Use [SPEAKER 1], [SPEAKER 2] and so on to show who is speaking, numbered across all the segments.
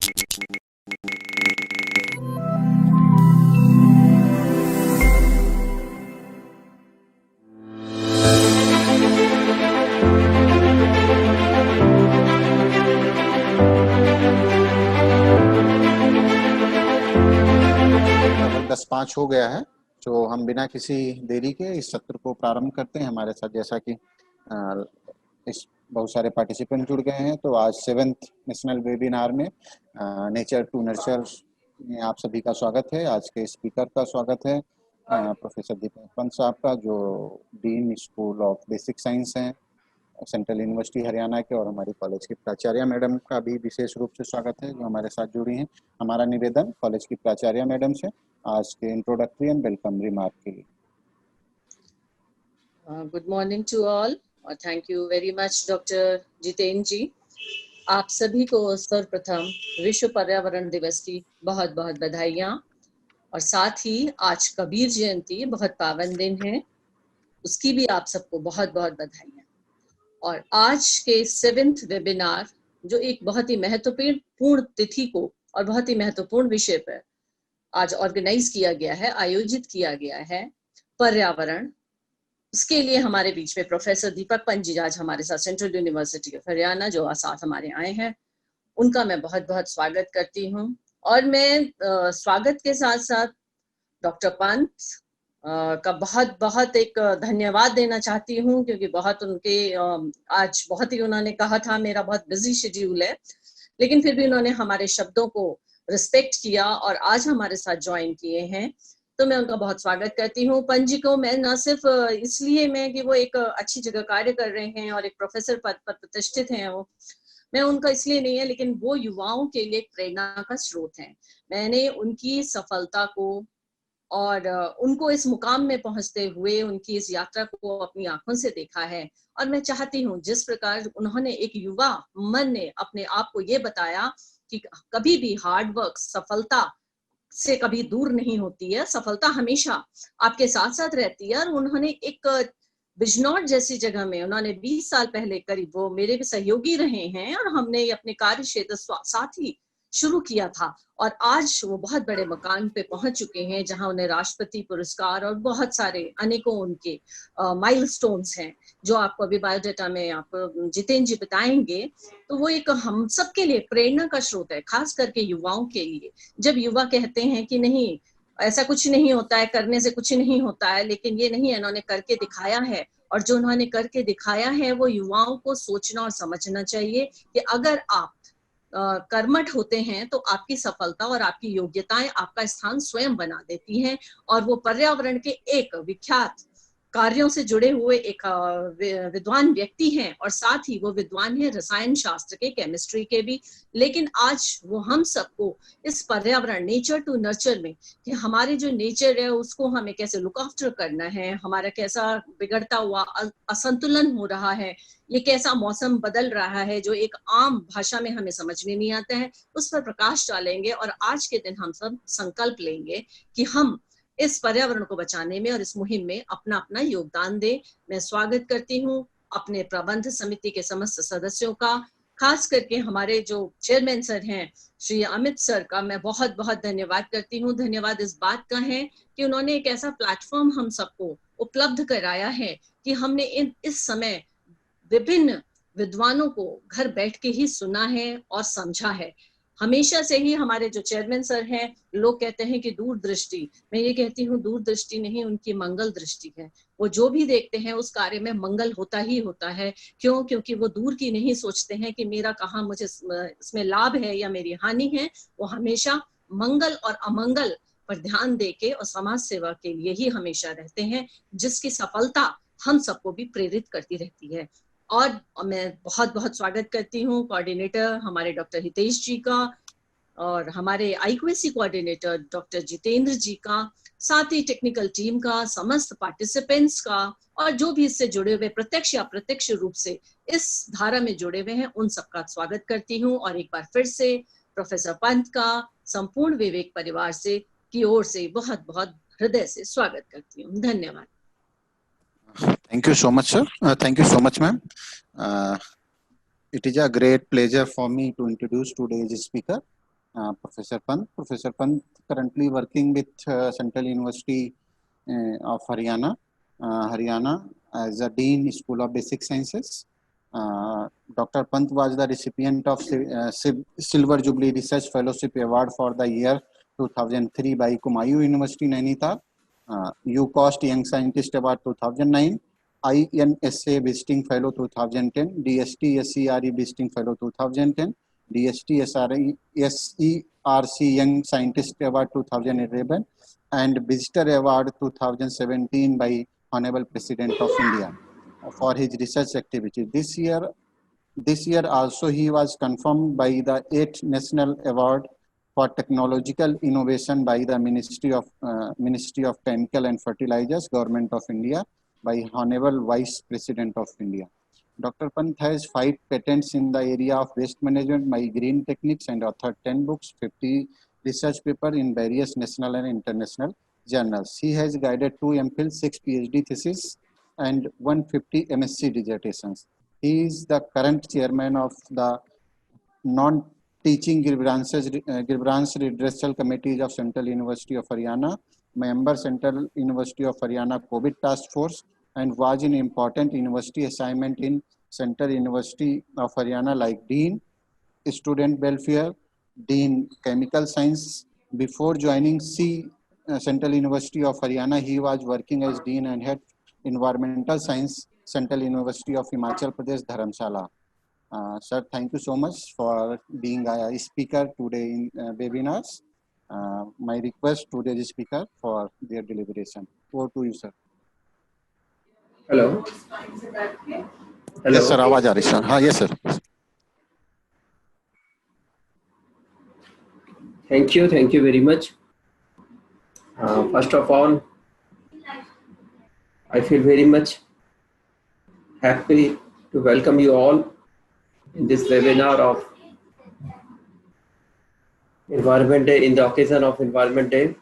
[SPEAKER 1] लगभग 10:05 हो गया है, तो हम बिना किसी देरी के इस सत्र को प्रारंभ करते हैं। हमारे साथ जैसा कि इस बहुत सारे पार्टिसिपेंट जुड़ गए हैं, तो आज 7th नेशनल वेबिनार में नेचर टू नर्चर में आप सभी का स्वागत है। आज के स्पीकर का स्वागत है प्रोफेसर दीपक पंत साहब का, जो dean school of basic science हैं सेंट्रल यूनिवर्सिटी हरियाणा के, और हमारी कॉलेज की प्राचार्य मैडम का भी विशेष रूप से स्वागत है जो हमारे साथ जुड़ी हैं। हमारा निवेदन कॉलेज की प्राचार्य मैडम से आज के इंट्रोडक्टरी एंड वेलकम रिमार्क के लिए।
[SPEAKER 2] गुड मॉर्निंग टू ऑल और thank you very much doctor Jitendra ji. आप सभी को सर्वप्रथम विश्व पर्यावरण दिवस की बहुत बहुत बधाइयाँ, और साथ ही आज कबीर जयंती बहुत पावन दिन है, उसकी भी आप सबको बहुत बहुत बधाइयाँ। और आज के 7th वेबिनार जो एक बहुत ही महत्वपूर्ण तिथि को और बहुत ही महत्वपूर्ण विषय पर आज ऑर्गेनाइज किया गया है, आयोजित किया गया है, पर्यावरण। उसके लिए हमारे बीच में प्रोफेसर दीपक पंत जी आज हमारे साथ सेंट्रल यूनिवर्सिटी ऑफ हरियाणा जो साथ हमारे आए हैं, उनका मैं बहुत बहुत स्वागत करती हूँ। और मैं स्वागत के साथ साथ डॉक्टर पंत का बहुत बहुत एक धन्यवाद देना चाहती हूँ, क्योंकि बहुत उनके आज बहुत ही उन्होंने कहा था मेरा बहुत बिजी शेड्यूल है, लेकिन फिर भी उन्होंने हमारे शब्दों को रिस्पेक्ट किया और आज हमारे साथ ज्वाइन किए हैं, तो मैं उनका बहुत स्वागत करती हूँ। पंत जी को मैं न सिर्फ इसलिए मैं कि वो एक अच्छी जगह कार्य कर रहे हैं और एक प्रोफेसर पद पर प्रतिष्ठित हैं, वो मैं उनका इसलिए नहीं है, लेकिन वो युवाओं के लिए प्रेरणा का स्रोत हैं। मैंने उनकी सफलता को और उनको इस मुकाम में पहुंचते हुए उनकी इस यात्रा को अपनी आंखों से देखा है, और मैं चाहती हूँ जिस प्रकार उन्होंने एक युवा मन ने अपने आप को ये बताया कि कभी भी हार्ड वर्क सफलता से कभी दूर नहीं होती है, सफलता हमेशा आपके साथ साथ रहती है। और उन्होंने एक बिजनौर जैसी जगह में उन्होंने 20 साल पहले करीब, वो मेरे भी सहयोगी रहे हैं और हमने अपने कार्य क्षेत्र साथ ही शुरू किया था, और आज वो बहुत बड़े मकान पे पहुंच चुके हैं जहां उन्हें राष्ट्रपति पुरस्कार और बहुत सारे अनेकों उनके माइलस्टोन्स हैं जो आपको अभी बायोडाटा में आपको जितेंद्र जी बताएंगे। तो वो एक हम सबके लिए प्रेरणा का स्रोत है, खास करके युवाओं के लिए। जब युवा कहते हैं कि नहीं ऐसा कुछ नहीं होता है, करने से कुछ नहीं होता है, लेकिन ये नहीं है, इन्होंने करके दिखाया है, और जो उन्होंने करके दिखाया है वो युवाओं को सोचना और समझना चाहिए कि अगर आप कर्मठ होते हैं तो आपकी सफलता और आपकी योग्यताएं आपका स्थान स्वयं बना देती हैं। और वो पर्यावरण के एक विख्यात कार्यों से जुड़े हुए एक विद्वान व्यक्ति हैं, और साथ ही वो विद्वान है रसायन शास्त्र के, केमिस्ट्री के भी। लेकिन आज वो हम सबको इस पर्यावरण नेचर टू नर्चर में कि हमारे जो नेचर है उसको हमें कैसे लुक आफ्टर करना है, हमारा कैसा बिगड़ता हुआ असंतुलन हो रहा है, ये कैसा मौसम बदल रहा है जो एक आम भाषा में हमें समझ में नहीं आता है, उस पर प्रकाश डालेंगे। और आज के दिन हम सब संकल्प लेंगे कि हम इस पर्यावरण को बचाने में और इस मुहिम में अपना अपना योगदान दें। मैं स्वागत करती हूँ अपने प्रबंध समिति के समस्त सदस्यों का, खास करके हमारे जो चेयरमैन सर हैं श्री अमित सर का मैं बहुत बहुत धन्यवाद करती हूँ। धन्यवाद इस बात का है कि उन्होंने एक ऐसा प्लेटफॉर्म हम सबको उपलब्ध कराया है कि हमने इस समय विभिन्न विद्वानों को घर बैठ के ही सुना है और समझा है। हमेशा से ही हमारे जो चेयरमैन सर हैं, लोग कहते हैं कि दूरदृष्टि, मैं ये कहती हूँ दूरदृष्टि नहीं, उनकी मंगल दृष्टि है। वो जो भी देखते हैं उस कार्य में मंगल होता ही होता है। क्यों? क्योंकि वो दूर की नहीं सोचते हैं कि मेरा कहाँ मुझे इसमें लाभ है या मेरी हानि है। वो हमेशा मंगल और अमंगल पर ध्यान देके और समाज सेवा के लिए ही हमेशा रहते हैं, जिसकी सफलता हम सबको भी प्रेरित करती रहती है। और मैं बहुत बहुत स्वागत करती हूँ कोऑर्डिनेटर हमारे डॉक्टर हितेश जी का, और हमारे आईक्यूएसी कोऑर्डिनेटर डॉक्टर जितेंद्र जी का, साथ ही टेक्निकल टीम का, समस्त पार्टिसिपेंट्स का, और जो भी इससे जुड़े हुए प्रत्यक्ष या अप्रत्यक्ष रूप से इस धारा में जुड़े हुए हैं, उन सबका स्वागत करती हूँ। और एक बार फिर से प्रोफेसर पंत का संपूर्ण विवेक परिवार से की ओर से बहुत बहुत हृदय से स्वागत करती हूँ। धन्यवाद।
[SPEAKER 1] Thank you so much, sir. Thank you so much, ma'am. It is a great pleasure for me to introduce today's speaker. Professor Pant. Professor Pant currently working with Central University of Haryana as a Dean, School of Basic Sciences. Dr. Pant was the recipient of Silver Jubilee Research Fellowship Award for the year 2003 by Kumayu University, Nainital. UCOST Young Scientist Award 2009. INSA Visiting Fellow 2010. DST SCRE Visiting Fellow 2010. DST SERC Young Scientist Award 2011 and Visitor Award 2017 by Honorable President of India for his research activity. This year also he was confirmed by the 8th National Award for Technological Innovation by the Ministry of Chemical and Fertilizers, Government of India, by Honorable Vice President of India. Dr. Pant has 5 patents in the area of waste management by green techniques and authored 10 books, 50 research papers in various national and international journals. He has guided 2 MPhil, 6 PhD theses and 150 MSc dissertations. He is the current chairman of the non-teaching grievance redressal committees of Central University of Haryana, member Central University of Haryana COVID Task Force, and was in important university assignment in Central University of Haryana like Dean, Student Welfare, Dean Chemical Science. Before joining Central University of Haryana, he was working as Dean and Head Environmental Science, Central University of Himachal Pradesh, Dharamshala. Sir, thank you so much for being a speaker today in webinars. My request to the speaker for their deliberation. Over to you, sir.
[SPEAKER 3] Hello. Hello.
[SPEAKER 1] Yes, sir. आवाज आ रही sir. हाँ, yes, sir.
[SPEAKER 3] Thank you very much. First of all, I feel very much happy to welcome you all in this webinar of Environment Day, in the occasion of Environment Day.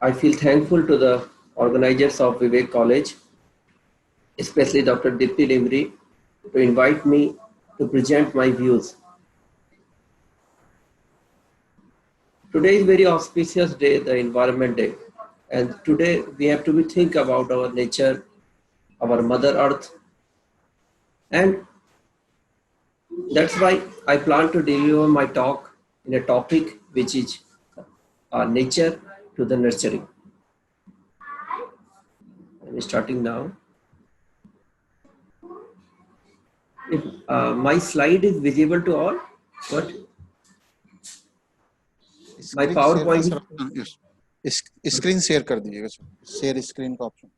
[SPEAKER 3] I feel thankful to the organizers of Vivek College, especially Dr. Dipti Limri, to invite me to present my views. Today is very auspicious day, the Environment Day, and today we have to think about our nature, our Mother Earth, and that's why I plan to deliver my talk in a topic which is nature to the nurturing. I'm starting now. If my slide is visible to all, what? My PowerPoint.
[SPEAKER 1] Yes. Screen share कर दीजिएगा sir. Share screen का option.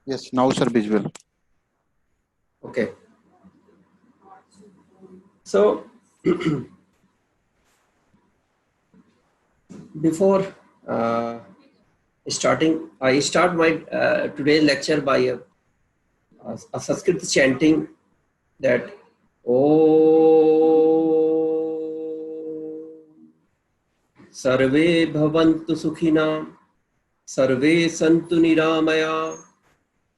[SPEAKER 1] Yes, now sir visual.
[SPEAKER 3] Okay. So before starting, I start my today's lecture by a Sanskrit chanting that Sarve bhavantu sukhina, Sarve santu niramaya,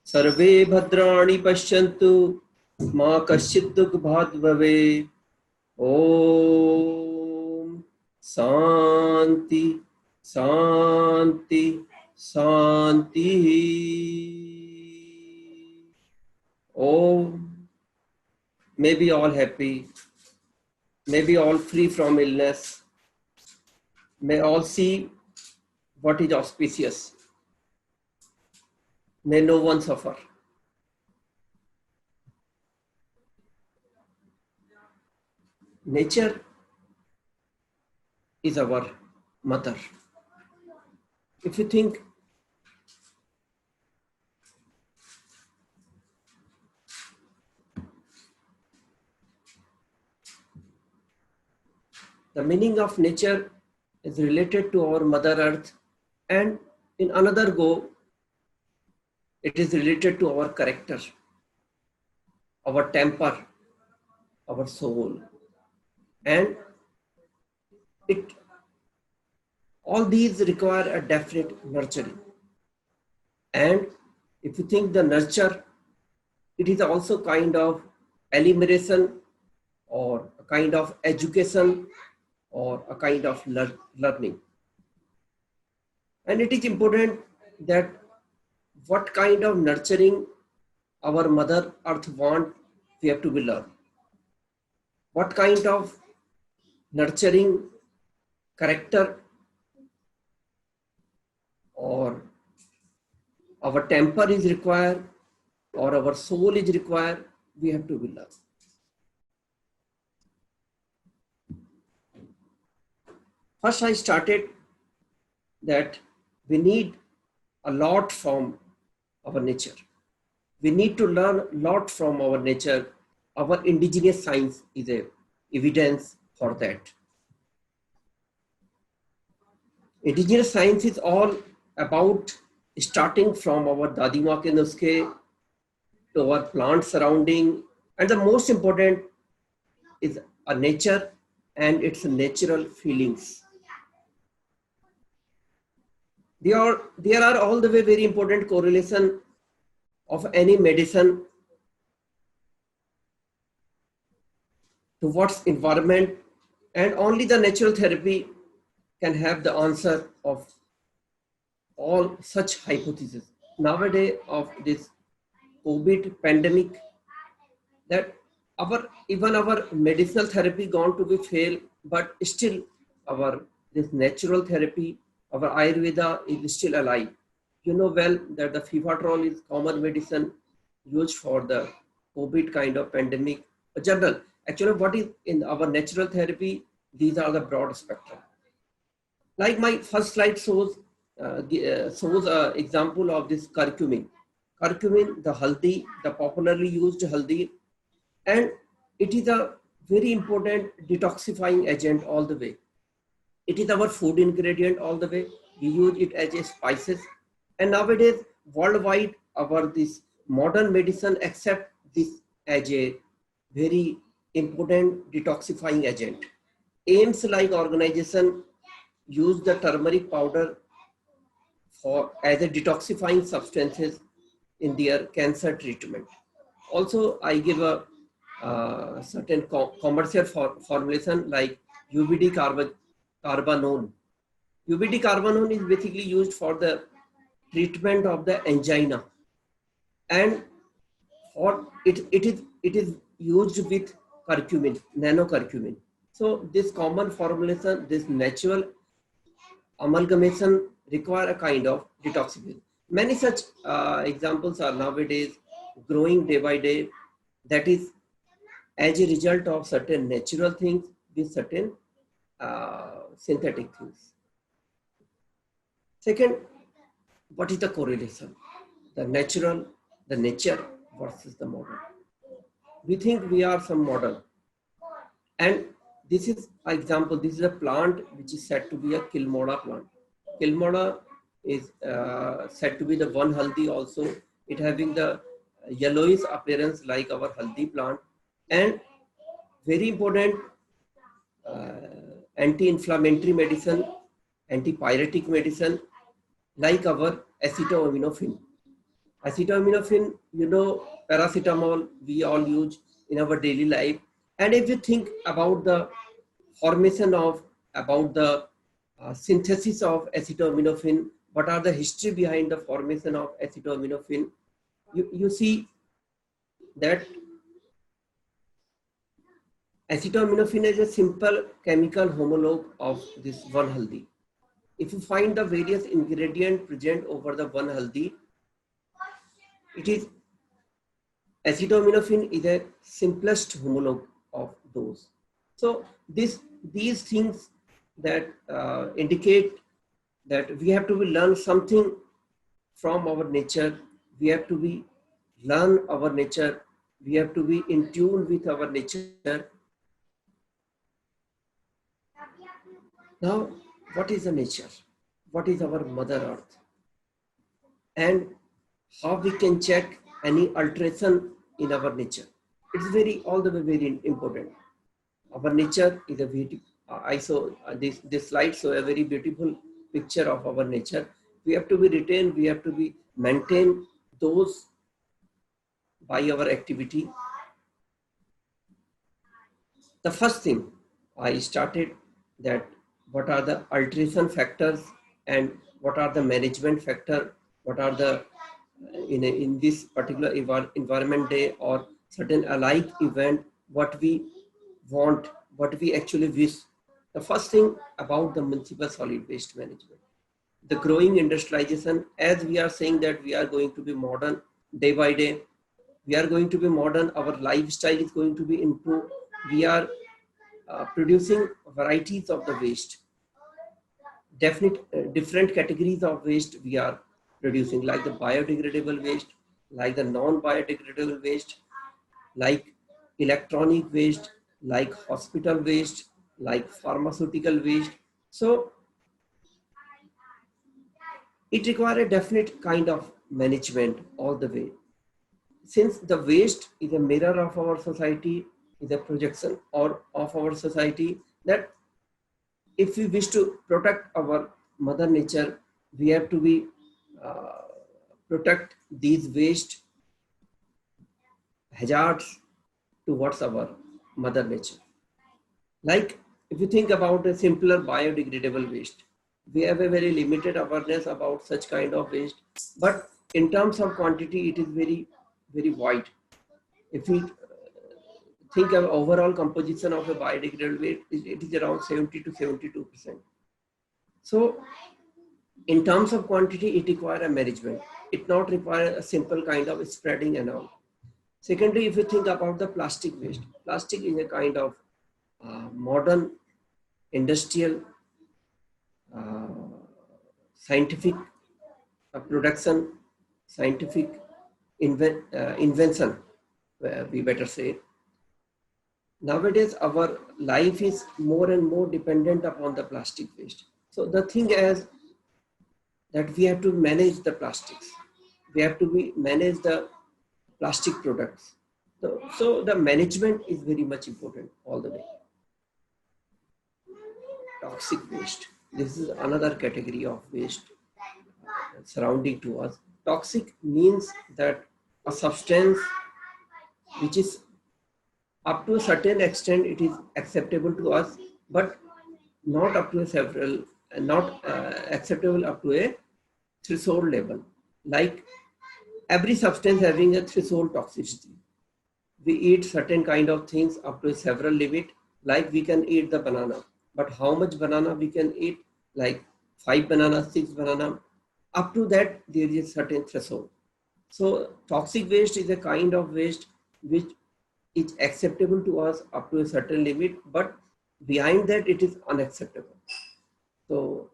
[SPEAKER 3] Sarve bhadrani pashyantu, ma kaschit dukh bhat bhave. Om Santi Santi Santi. Om. May be all happy, may be all free from illness, may all see what is auspicious, may no one suffer. Nature is our mother. If you think the meaning of nature is related to our Mother Earth, and in another go, it is related to our character, our temper, our soul. And All these require a definite nurturing. And if you think the nurture, it is also kind of elimination or a kind of education or a kind of learning. And it is important that what kind of nurturing our Mother Earth want, we have to be learned. What kind of nurturing character or our temper is required or our soul is required, we have to be learned. First, I started that we need a lot from our nature. We need to learn a lot from our nature. Our indigenous science is a evidence for that. Indigenous science is all about starting from our Dadima ke nuske to our plant surrounding, and the most important is a nature and its natural feelings. There are all the way very important correlation of any medicine towards environment, and only the natural therapy can have the answer of all such hypotheses. Nowadays of this COVID pandemic, that even our medicinal therapy gone to be fail, but still this natural therapy, our Ayurveda is still alive. You know well that the Fifatrol is common medicine used for the COVID kind of pandemic. General, actually what is in our natural therapy, these are the broad spectrum. Like my first slide shows example of this curcumin. Curcumin, the haldi, the popularly used haldi, and it is a very important detoxifying agent all the way. It is our food ingredient all the way. We use it as a spices, and nowadays worldwide this modern medicine accept this as a very important detoxifying agent. AIMS like organization use the turmeric powder as a detoxifying substances in their cancer treatment. Also, I give a certain commercial formulation like UBD carbanone. UBD carbanone is basically used for the treatment of the angina, and for it is used with curcumin, nanocurcumin. So this common formulation, this natural amalgamation require a kind of detoxification. Many such examples are nowadays growing day by day. That is as a result of certain natural things with certain synthetic things. Second, what is the correlation? The nature versus the modern. We think we are some modern, and this is an example. This is a plant which is said to be a Kilmoda plant. Kilmoda is said to be the one haldi also. It having the yellowish appearance like our haldi plant, and very important anti-inflammatory medicine, antipyretic medicine like our acetaminophen. Acetaminophen, you know, paracetamol we all use in our daily life. And if you think about the formation of, about the synthesis of acetaminophen, what are the history behind the formation of acetaminophen, you see that acetaminophen is a simple chemical homologue of this one haldi. If you find the various ingredients present over the one haldi, it is acetaminophen is the simplest homologue of those. So these things that indicate that we have to learn something from our nature. We have to learn our nature. We have to be in tune with our nature. Now, what is the nature? What is our Mother Earth? And how we can check any alteration in our nature? It's all the way very important. Our nature is a beauty. I saw this slide, so a very beautiful picture of our nature. We have to be retained, we have to be maintain those by our activity. The first thing I started that what are the alteration factors and what are the management factor, what are the in this particular environment day or certain alike event, what we want, what we actually wish. The first thing about the municipal solid waste management, the growing industrialization, as we are saying that we are going to be modern day by day, we are going to be modern, our lifestyle is going to be improved, we are producing varieties of the waste, different categories of waste we are producing, like the biodegradable waste, like the non-biodegradable waste, like electronic waste, like hospital waste, like pharmaceutical waste. So it requires a definite kind of management all the way. Since the waste is a mirror of our society, is a projection or of our society, that if we wish to protect our mother nature, we have to be protect these waste hazards towards our mother nature. Like if you think about a simpler biodegradable waste, we have a very limited awareness about such kind of waste, but in terms of quantity, it is very, very wide. If we think of overall composition of a biodegradable waste, it is around 70 to 72%. So in terms of quantity, it requires a management. It not require a simple kind of spreading and all. Secondly, if you think about the plastic waste, plastic is a kind of modern industrial scientific production, scientific invention, we better say. Nowadays, our life is more and more dependent upon the plastic waste. So the thing is that we have to manage the plastics. We have to manage the plastic products. So the management is very much important all the way. Toxic waste. This is another category of waste surrounding to us. Toxic means that a substance which is up to a certain extent it is acceptable to us, but not up to a several, not acceptable up to a threshold level. Like every substance having a threshold toxicity. We eat certain kind of things up to a several limit, like we can eat the banana, but how much banana we can eat, like 5 bananas, 6 banana, up to that there is a certain threshold. So toxic waste is a kind of waste which is acceptable to us up to a certain limit, but behind that it is unacceptable. So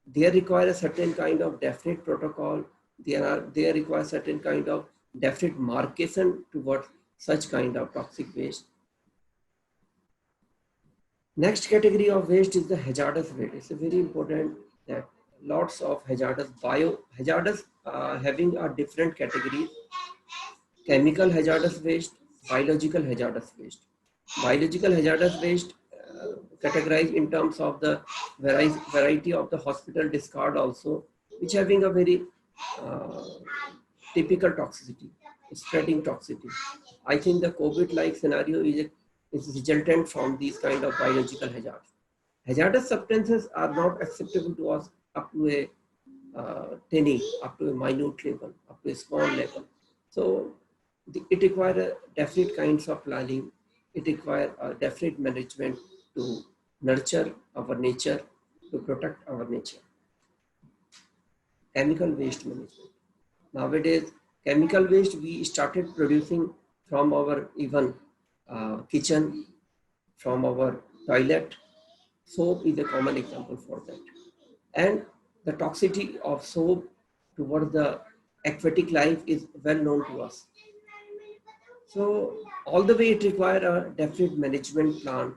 [SPEAKER 3] they require a certain kind of definite protocol. They require certain kind of definite marcation towards such kind of toxic waste. Next category of waste is the hazardous waste. It's very important that lots of hazardous having a different category: chemical hazardous waste, biological hazardous waste. Biological hazardous waste categorized in terms of the variety of the hospital discard also, which having a very typical toxicity, spreading toxicity. I think the COVID-like scenario is resultant from these kind of biological hazards. Hazardous substances are not acceptable to us up to a tiny, up to a minute level, up to a small level. So it requires a definite kinds of planning. It requires a definite management to nurture our nature, to protect our nature. Chemical waste management. Nowadays, chemical waste we started producing from our even kitchen, from our toilet. Soap is a common example for that. And the toxicity of soap towards the aquatic life is well known to us. So all the way it requires a definite management plan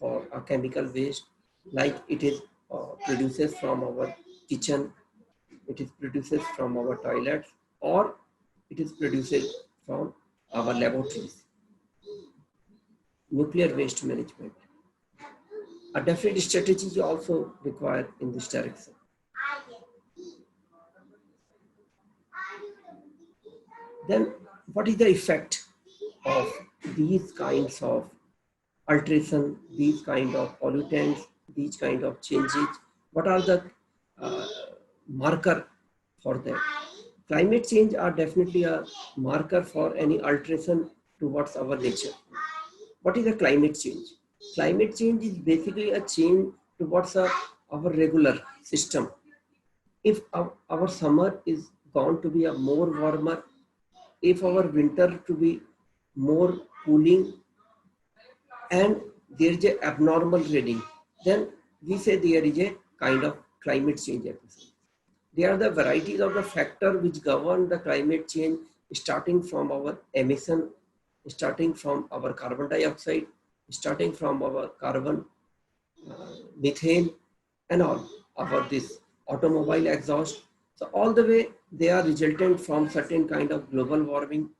[SPEAKER 3] for a chemical waste, like it is produces from our kitchen, it is produces from our toilets, or it is produced from our laboratories. Nuclear waste management. a definite strategy is also required in this direction. Then what is the effect of these kinds of alteration, these kind of pollutants, these kind of changes? What are the marker for that? Climate change are definitely a marker for any alteration towards our nature. What is a climate change? Climate change is basically a change towards our regular system. If our summer is going to be a more warmer, if our winter to be more cooling, and there is a abnormal reading, then we say there is a kind of climate change episode. There are the varieties of the factor which govern the climate change, starting from our emission, starting from our carbon dioxide, starting from our carbon, methane, and all our this automobile exhaust. So all the way they are resultant from certain kind of global warming.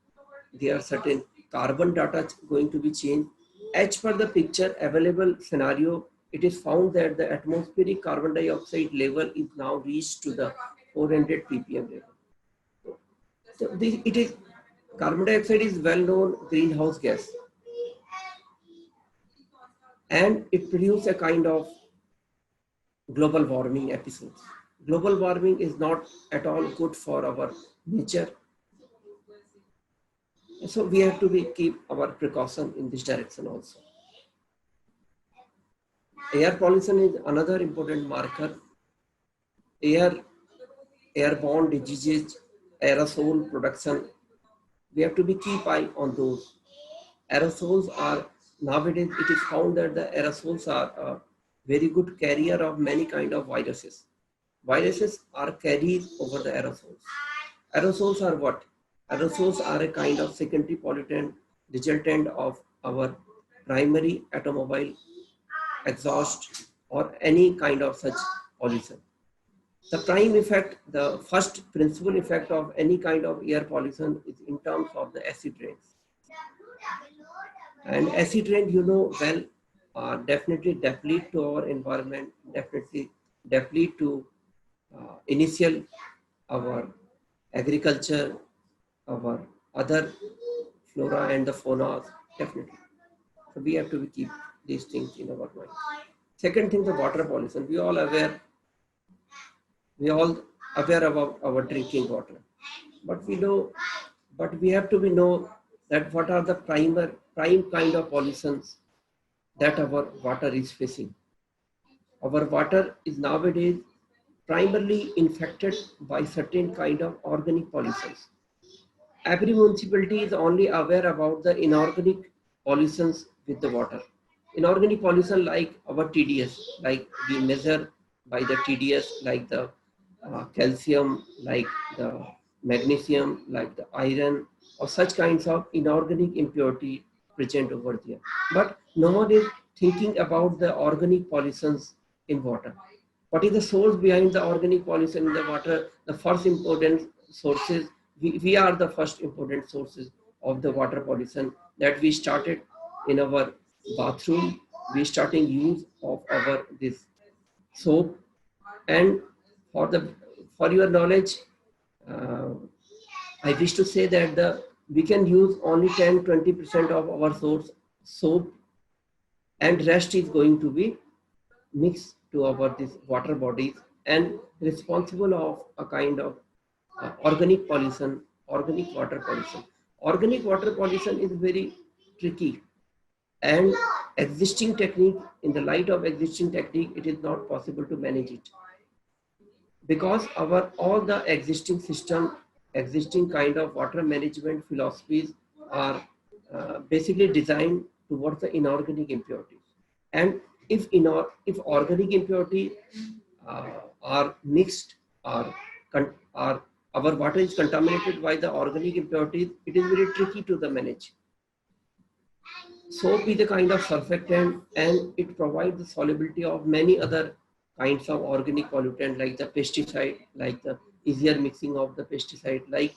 [SPEAKER 3] There are certain carbon data going to be changed. As per the picture available scenario, it is found that the atmospheric carbon dioxide level is now reached to the 400 ppm level. So it is carbon dioxide is well known greenhouse gas, and it produces a kind of global warming episodes. Global warming is not at all good for our nature. So we have to keep our precaution in this direction also. Air pollution is another important marker. Airborne diseases, aerosol production, we have to keep eye on those. Aerosols are, nowadays it is found that the aerosols are a very good carrier of many kind of viruses. Viruses are carried over the aerosols. Aerosols are what? Aerosols are a kind of secondary pollutant resultant of our primary automobile exhaust or any kind of such pollution. The prime effect, the first principal effect of any kind of air pollution is in terms of the acid rains. And acid rain, you know well, definitely deplete to our environment, definitely deplete to initial our agriculture, our other flora and the fauna, definitely. So we have to keep these things in our mind. Second thing, the water pollution. We all aware about our drinking water, but we have to know that what are the prime kind of pollutions that our water is facing. Our water is nowadays primarily infected by certain kind of organic pollutions. Every municipality is only aware about the inorganic pollutions with the water. Inorganic pollution like our TDS, like we measure by the TDS, like the calcium, like the magnesium, like the iron, or such kinds of inorganic impurity present over there. But no one is thinking about the organic pollutions in water. What is the source behind the organic pollution in the water? The first important sources, we are the first important sources of the water pollution that we started in our bathroom. We starting use of our this soap, and for your knowledge, I wish to say that we can use only 10-20% of our source soap, and rest is going to be mixed to our this water bodies and responsible of a kind of organic pollution, organic water pollution. Organic water pollution is very tricky, and existing technique, in the light of existing technique, it is not possible to manage it, because all the existing system, existing kind of water management philosophies are basically designed towards the inorganic impurities. And if organic impurity are mixed, or our water is contaminated by the organic impurities, it is very tricky to manage. Soap is a kind of surfactant, and it provides the solubility of many other kinds of organic pollutant, like the pesticide, like the easier mixing of the pesticide, like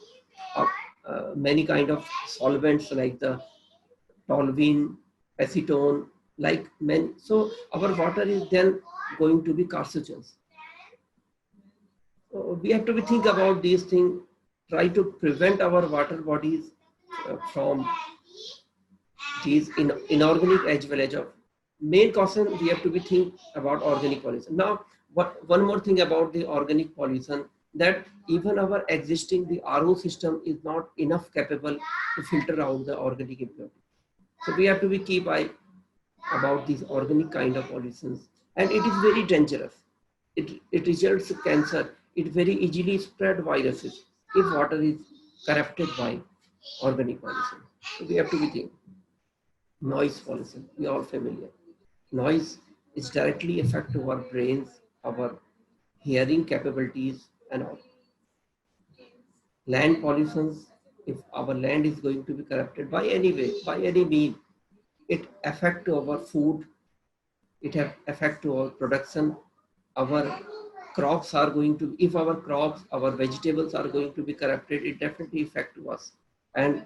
[SPEAKER 3] many kind of solvents like the toluene, acetone, like men. So our water is then going to be carcinogens. So we have to be think about these things, try to prevent our water bodies from these inorganic as well as of main caution. We have to be think about organic pollution. Now, one more thing about the organic pollution, that even our existing the RO system is not enough capable to filter out the organic impurity. So we have to be keep eye about these organic kind of pollutions, and it is very dangerous. It results in cancer. It very easily spread viruses if water is corrupted by organic pollution. So we have to be think. Noise pollution, we are all familiar. Noise is directly affect to our brains, our hearing capabilities and all. Land pollutions, if our land is going to be corrupted by any way, by any mean, it affect to our food, it have effect to our production. Our crops are going to, if our crops, our vegetables are going to be corrupted, it definitely affect to us and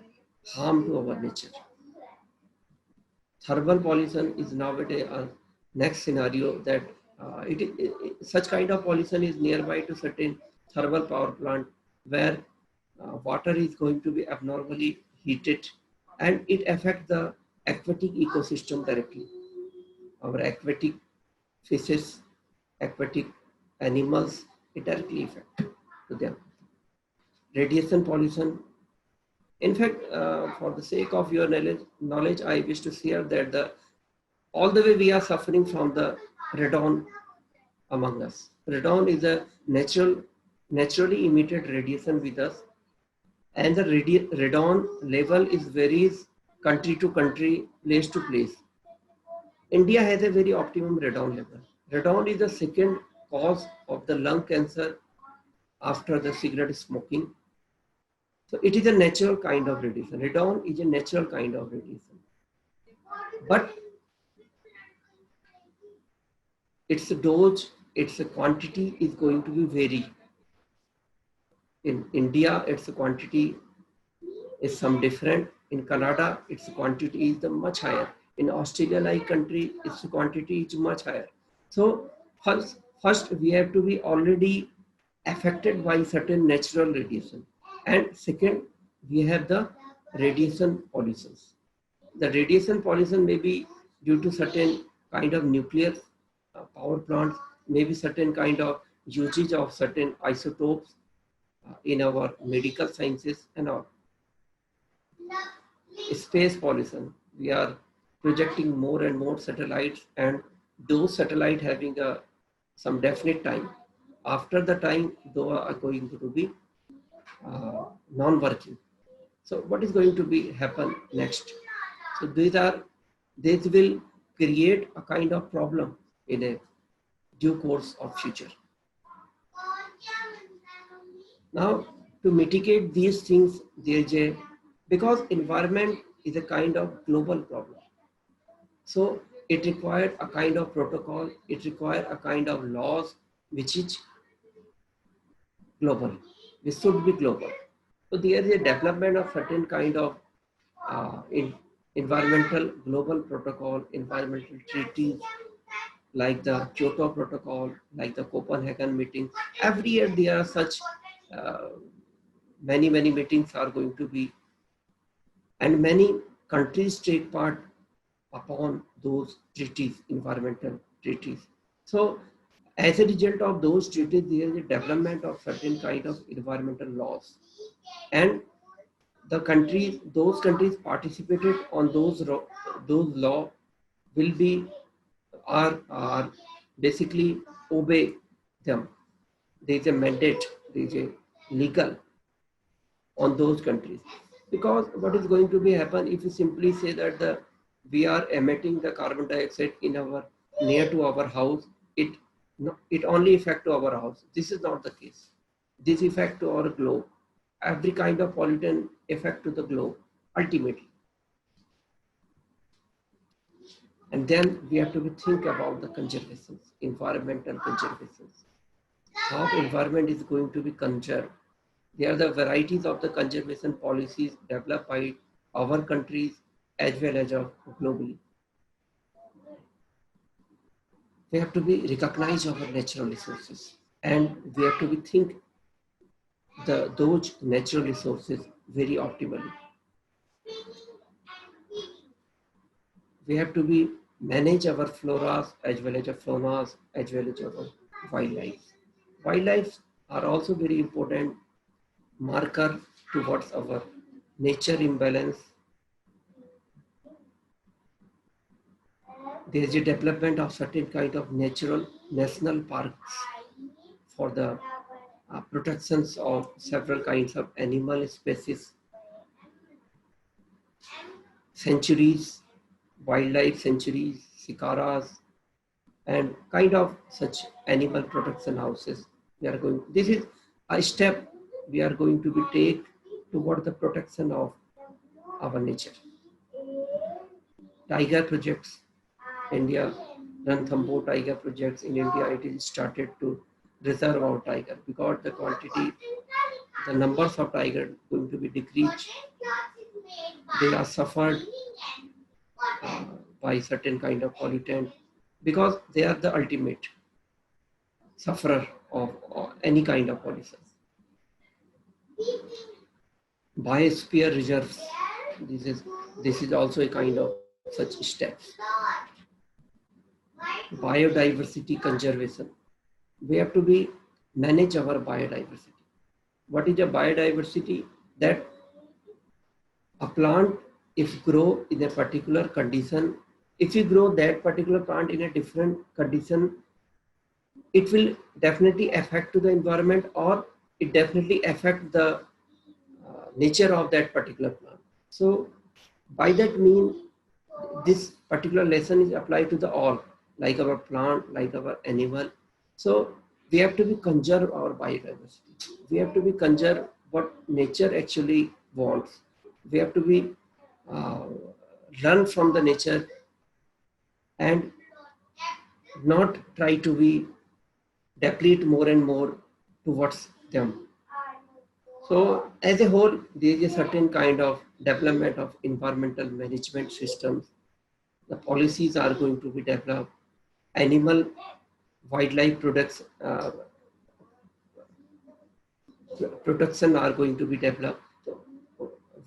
[SPEAKER 3] harm to our nature. Thermal pollution is nowadays a next scenario, that such kind of pollution is nearby to certain thermal power plant where water is going to be abnormally heated, and it affects the aquatic ecosystem directly. Our aquatic fishes, aquatic animals, it directly affect to them. Radiation pollution. In fact, for the sake of your knowledge, I wish to share that all the way we are suffering from the radon among us. Radon is a naturally emitted radiation with us, and the radon level is varies country to country, place to place. India has a very optimum radon level. Radon is the second cause of the lung cancer after the cigarette smoking. So it is a natural kind of radiation. Radon is a natural kind of radiation. But its dose, its quantity is going to be vary. In India, its quantity is some different. In Canada, its quantity is the much higher. In Australia-like country, its quantity is much higher. So first we have to be already affected by certain natural radiation. And second, we have the radiation pollutions. The radiation pollution may be due to certain kind of nuclear power plants, maybe certain kind of usage of certain isotopes in our medical sciences and all. Space pollution. We are projecting more and more satellites, and those satellites having some definite time. After the time, those are going to be non-working. So what is going to be happen next? So these will create a kind of problem in a due course of future. Now, to mitigate these things, because environment is a kind of global problem. So it required a kind of protocol, it required a kind of laws which is global. This should be global. So there is a development of certain kind of environmental global protocol, environmental treaties, like the Kyoto Protocol, like the Copenhagen meeting. Every year there are such many meetings are going to be, and many countries take part upon those treaties, environmental treaties. So as a result of those treaties, there is a development of certain kind of environmental laws, and the countries, those countries participated on those law will be are basically obey them. There is a mandate, there is a legal on those countries. Because what is going to be happen if you simply say that we are emitting the carbon dioxide in our near to our house, it only affect to our house. This is not the case. This effect to our globe. Every kind of pollutant affect to the globe ultimately. And then we have to think about the conservations, environmental conservations. How environment is going to be conserved. There are the varieties of the conservation policies developed by our countries as well as globally. we have to be recognize our natural resources, and we have to be think those natural resources very optimally. We have to be manage our floras as well as our faunas as well as our wildlife. Wildlife are also very important marker towards our nature imbalance. There is a development of certain kind of natural national parks for the protections of several kinds of animal species, sanctuaries, wildlife sanctuaries, sikaras, and kind of such animal protection houses. This is a step we are going to be take toward the protection of our nature. Tiger projects, India, Ranthambore tiger projects in India, it is started to reserve our tiger because the quantity, the numbers of tiger going to be decreased. They are suffered by certain kind of pollutant because they are the ultimate sufferer of any kind of pollution. Biosphere reserves, this is also a kind of such steps. Biodiversity conservation, we have to be manage our biodiversity. What is a biodiversity? That a plant, if grow in a particular condition, if you grow that particular plant in a different condition, it will definitely affect to the environment, or it definitely affect the nature of that particular plant. So by that mean, this particular lesson is applied to the all, like our plant, like our animal. So we have to be conserve our biodiversity. We have to be conserve what nature actually wants. We have to be learn from the nature and not try to be deplete more and more towards them. So as a whole, there is a certain kind of development of environmental management systems. The policies are going to be developed. Animal, wildlife products, protection are going to be developed.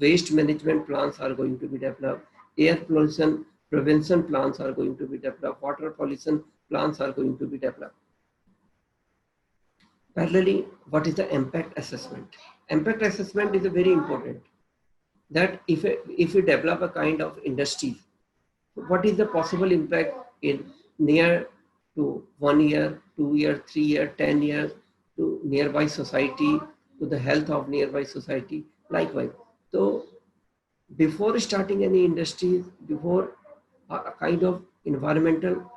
[SPEAKER 3] Waste management plans are going to be developed. Air pollution prevention plans are going to be developed. Water pollution plans are going to be developed. Parallelly, what is the impact assessment? Impact assessment is a very important. That if you develop a kind of industry, what is the possible impact in near to 1 year, 2 year, 3 year, 10 years to nearby society, to the health of nearby society, likewise. So before starting any industry, before a kind of environmental,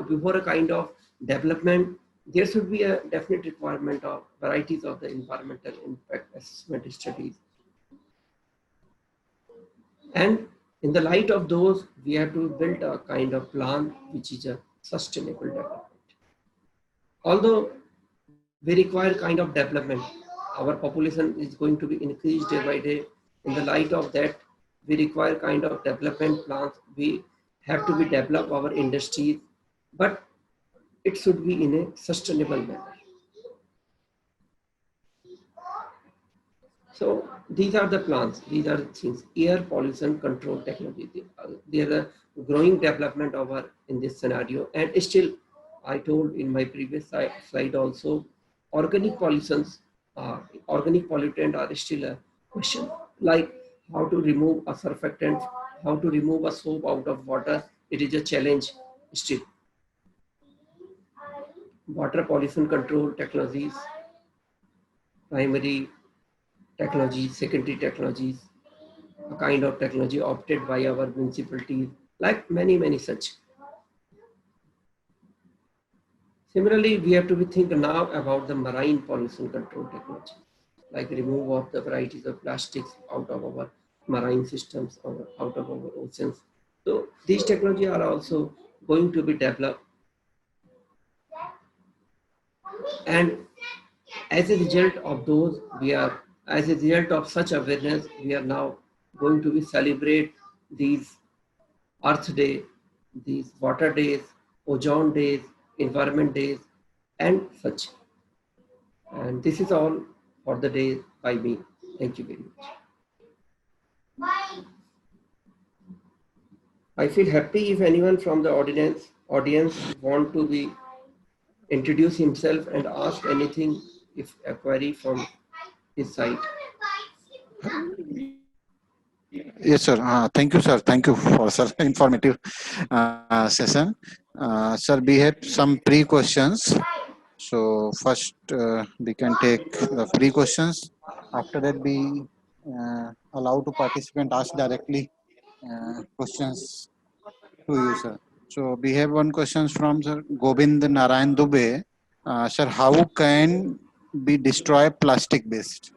[SPEAKER 3] before a kind of development, there should be a definite requirement of varieties of the environmental impact assessment studies. And in the light of those, we have to build a kind of plan which is a sustainable development. Although we require kind of development, our population is going to be increased day by day. In the light of that, we require kind of development plans. We have to be develop our industries, but it should be in a sustainable manner. So these are the plans, these are the things. Air pollution control technology, there are a growing development over in this scenario. And still, I told in my previous slide also, organic pollutions, organic pollutant are still a question. Like how to remove a surfactant, how to remove a soap out of water, it is a challenge still. Water pollution control technologies, primary technologies, secondary technologies, a kind of technology opted by our municipalities, like many such. Similarly, we have to be thinking now about the marine pollution control technology, like remove of the varieties of plastics out of our marine systems or out of our oceans. So these technologies are also going to be developed. And as a result of those, as a result of such awareness, we are now going to be celebrate these Earth Day, these Water Days, Ozone Days environment days and such. And this is all for the day by me. Thank you very much. I feel happy if anyone from the audience want to be introduce himself and ask anything if a query from his side.
[SPEAKER 1] Yes, sir. Thank you, sir. Thank you for such informative session. Sir, we have some pre-questions. So first, we can take the pre-questions. After that, we allow to participant ask directly questions to you, sir. So we have one question from Sir Govind Narayan Dubey. Sir, how can we destroy plastic waste?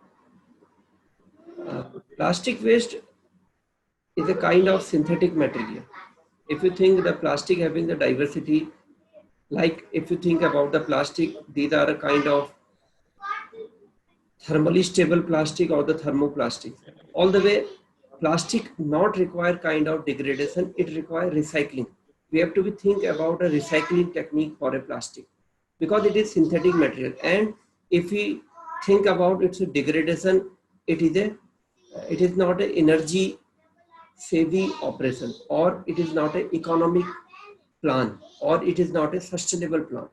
[SPEAKER 3] Plastic waste is a kind of synthetic material. If you think the plastic having the diversity, like if you think about the plastic, these are a kind of thermally stable plastic or the thermoplastic. All the way, plastic not require kind of degradation, it require recycling. We have to be think about a recycling technique for a plastic because it is synthetic material. And if we think about its degradation, it is not an energy savvy operation, or it is not an economic plan, or it is not a sustainable plan.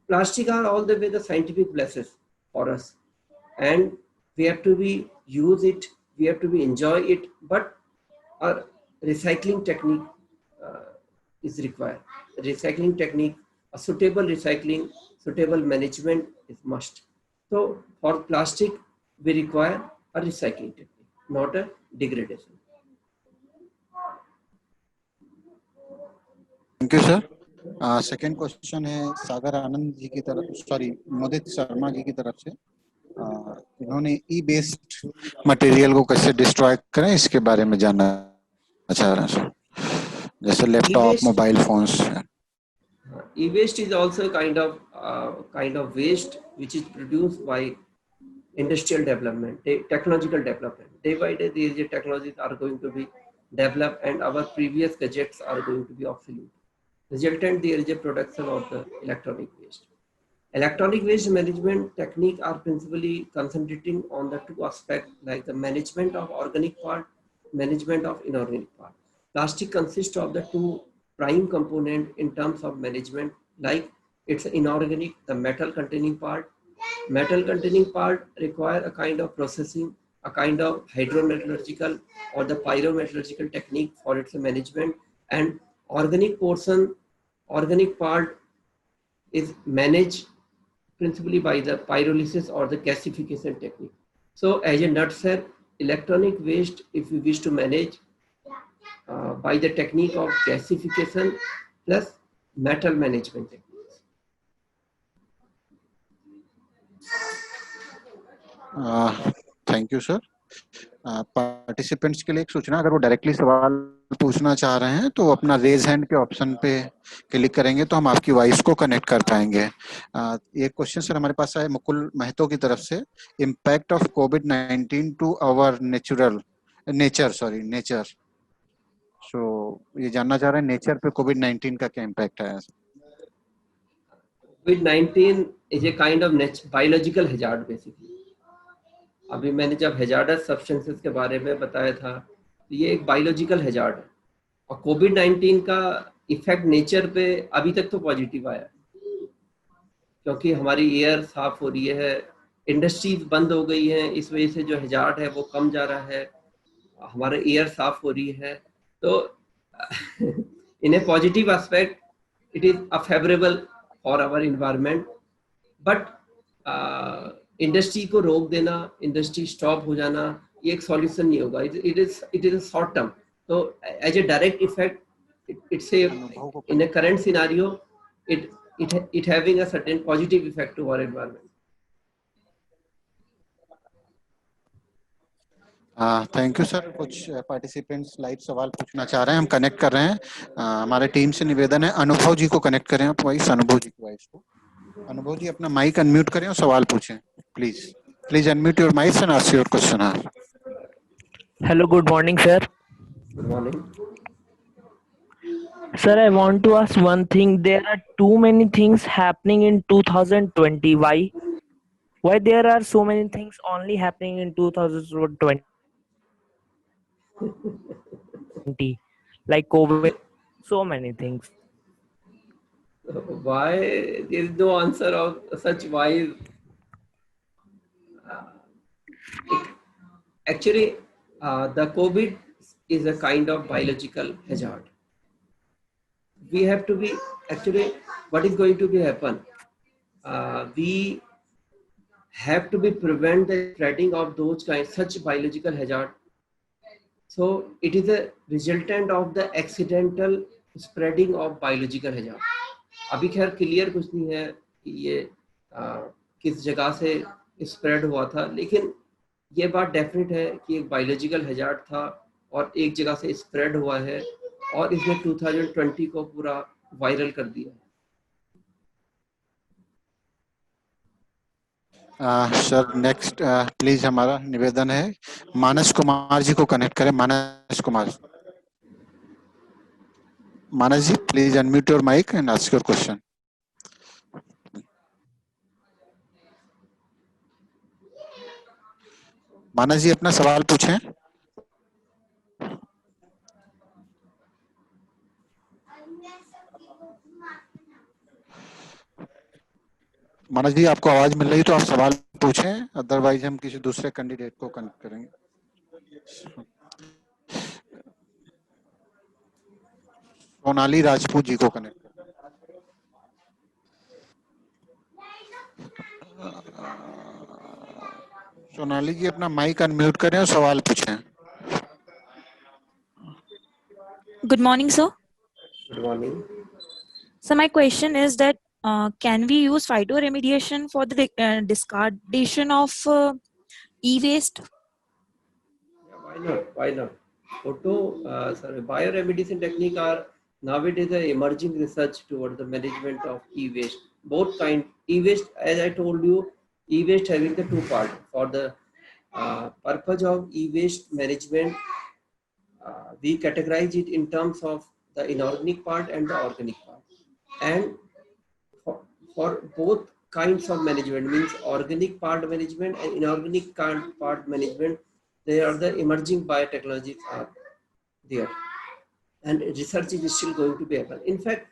[SPEAKER 3] Plastic are all the way the scientific blessings for us, and we have to be use it, we have to be enjoy it, but our recycling technique is required. Recycling technique, a suitable recycling, suitable management is must. So for plastic, we require a recycling technique, not a degradation.
[SPEAKER 1] Thank you sir. Second question है सागर आनंद जी की तरफ, sorry मोदित Sharma ji की तरफ से. इन्होंने ई based material को कैसे destroy करें इसके बारे में जानना चाह रहे हैं सर, जैसे laptop, mobile phones.
[SPEAKER 3] E-waste is also kind of waste which is produced by industrial development, technological development. Day by day, these technologies are going to be developed, and our previous gadgets are going to be obsolete. Resultant, there is a production of the electronic waste. Electronic waste management technique are principally concentrating on the two aspects, like the management of organic part, management of inorganic part. Plastic consists of the two prime component in terms of management, like it's inorganic, the metal containing part. Metal containing part require a kind of processing, a kind of hydrometallurgical or the pyrometallurgical technique for its management, and organic part is managed principally by the pyrolysis or the gasification technique. So as a nutshell, electronic waste, if we wish to manage by the technique of gasification plus metal management techniques.
[SPEAKER 1] Thank you sir. Participants के लिए एक सूचना, अगर वो directly सवाल पूछना चाह रहे हैं तो अपना रेज हैंड के ऑप्शन पे क्लिक करेंगे तो हम आपकी वॉइस को कनेक्ट कर पाएंगे. एक क्वेश्चन सर हमारे पास है मुकुल महतो की तरफ से. इम्पैक्ट ऑफ कोविड-19 टू आवर नेचर. सो ये जानना चाह रहे हैं नेचर पे कोविड-19 का क्या इम्पैक्ट है.
[SPEAKER 3] COVID-19 is a kind of biological hazard basically. अभी मैंने जब हैजार्डस सब्सटेंसेस के बारे में बताया था, तो ये एक बायोलॉजिकल हैजार्ड है, और कोविड-19 का इफेक्ट नेचर पे अभी तक तो पॉजिटिव आया, क्योंकि हमारी एयर साफ हो रही है, इंडस्ट्रीज बंद हो गई हैं, इस वजह से जो हैजार्ड है वो कम जा रहा है, हमारा एयर साफ हो रही है. तो in a positive aspect it is a favourable for our environment, but industry को रोक देना, इंडस्ट्री स्टॉप हो जाना, ये एक सॉल्यूशन नहीं होगा. It is short term. तो as a direct effect it's a in a current scenario it having a certain positive effect to our environment.
[SPEAKER 1] Thank you sir. कुछ पार्टिसिपेंट्स लाइव सवाल पूछना चाह रहे हैं, हम कनेक्ट कर रहे हैं. हमारे टीम से निवेदन है अनुभव जी को कनेक्ट करें आप वॉइस, अनुभव जी की वॉइस को. अनुभव जी अपना माइक अनम्यूट करें और सवाल पूछें please unmute your mic and ask your question.
[SPEAKER 4] Hello, good morning sir.
[SPEAKER 3] Good morning.
[SPEAKER 4] Sir, I want to ask one thing. There are too many things happening in 2020. Why? Why there are so many things only happening in 2020? Like COVID, so many things.
[SPEAKER 3] Why there is no answer of such wise? Actually, the COVID is a kind of biological hazard. We have to be actually what is going to be happen? We have to be prevent the spreading of those kinds such biological hazard. So it is a resultant of the accidental spreading of biological hazard. अभी खैर clear कुछ नहीं है कि ये किस जगह से स्प्रेड हुआ था, लेकिन ये बात डेफिनेट है कि एक बायोलॉजिकल हैजार्ड था और एक जगह से स्प्रेड हुआ है और इसने 2020 को पूरा वायरल कर दिया।
[SPEAKER 1] सर नेक्स्ट प्लीज हमारा निवेदन है मानस कुमार जी को कनेक्ट करें। Manas Kumar, Manas ji please unmute your mic and ask your question. Manas ji अपना सवाल पूछें। मानस जी आपको आवाज मिल रही तो आप सवाल पूछें, अदरवाइज हम किसी दूसरे कैंडिडेट को कनेक्ट करेंगे। सोनाली राजपूत जी को कनेक्ट करें। सोनाली जी अपना माइक अनम्यूट करें और सवाल पूछें।
[SPEAKER 5] Good morning, sir.
[SPEAKER 3] Good morning.
[SPEAKER 5] So my question is that can we use phytoremediation for the discardation of e-waste?
[SPEAKER 3] Yeah, why not? Why not? Bioremediation technique are nowadays an emerging research towards the management of e-waste. Both kind e-waste, as I told you, e-waste having the two parts. For the purpose of e-waste management, we categorize it in terms of the inorganic part and the organic part. And for both kinds of management, means organic part management and inorganic part management, they are the emerging biotechnologies are there, and research is still going to be happen. In fact,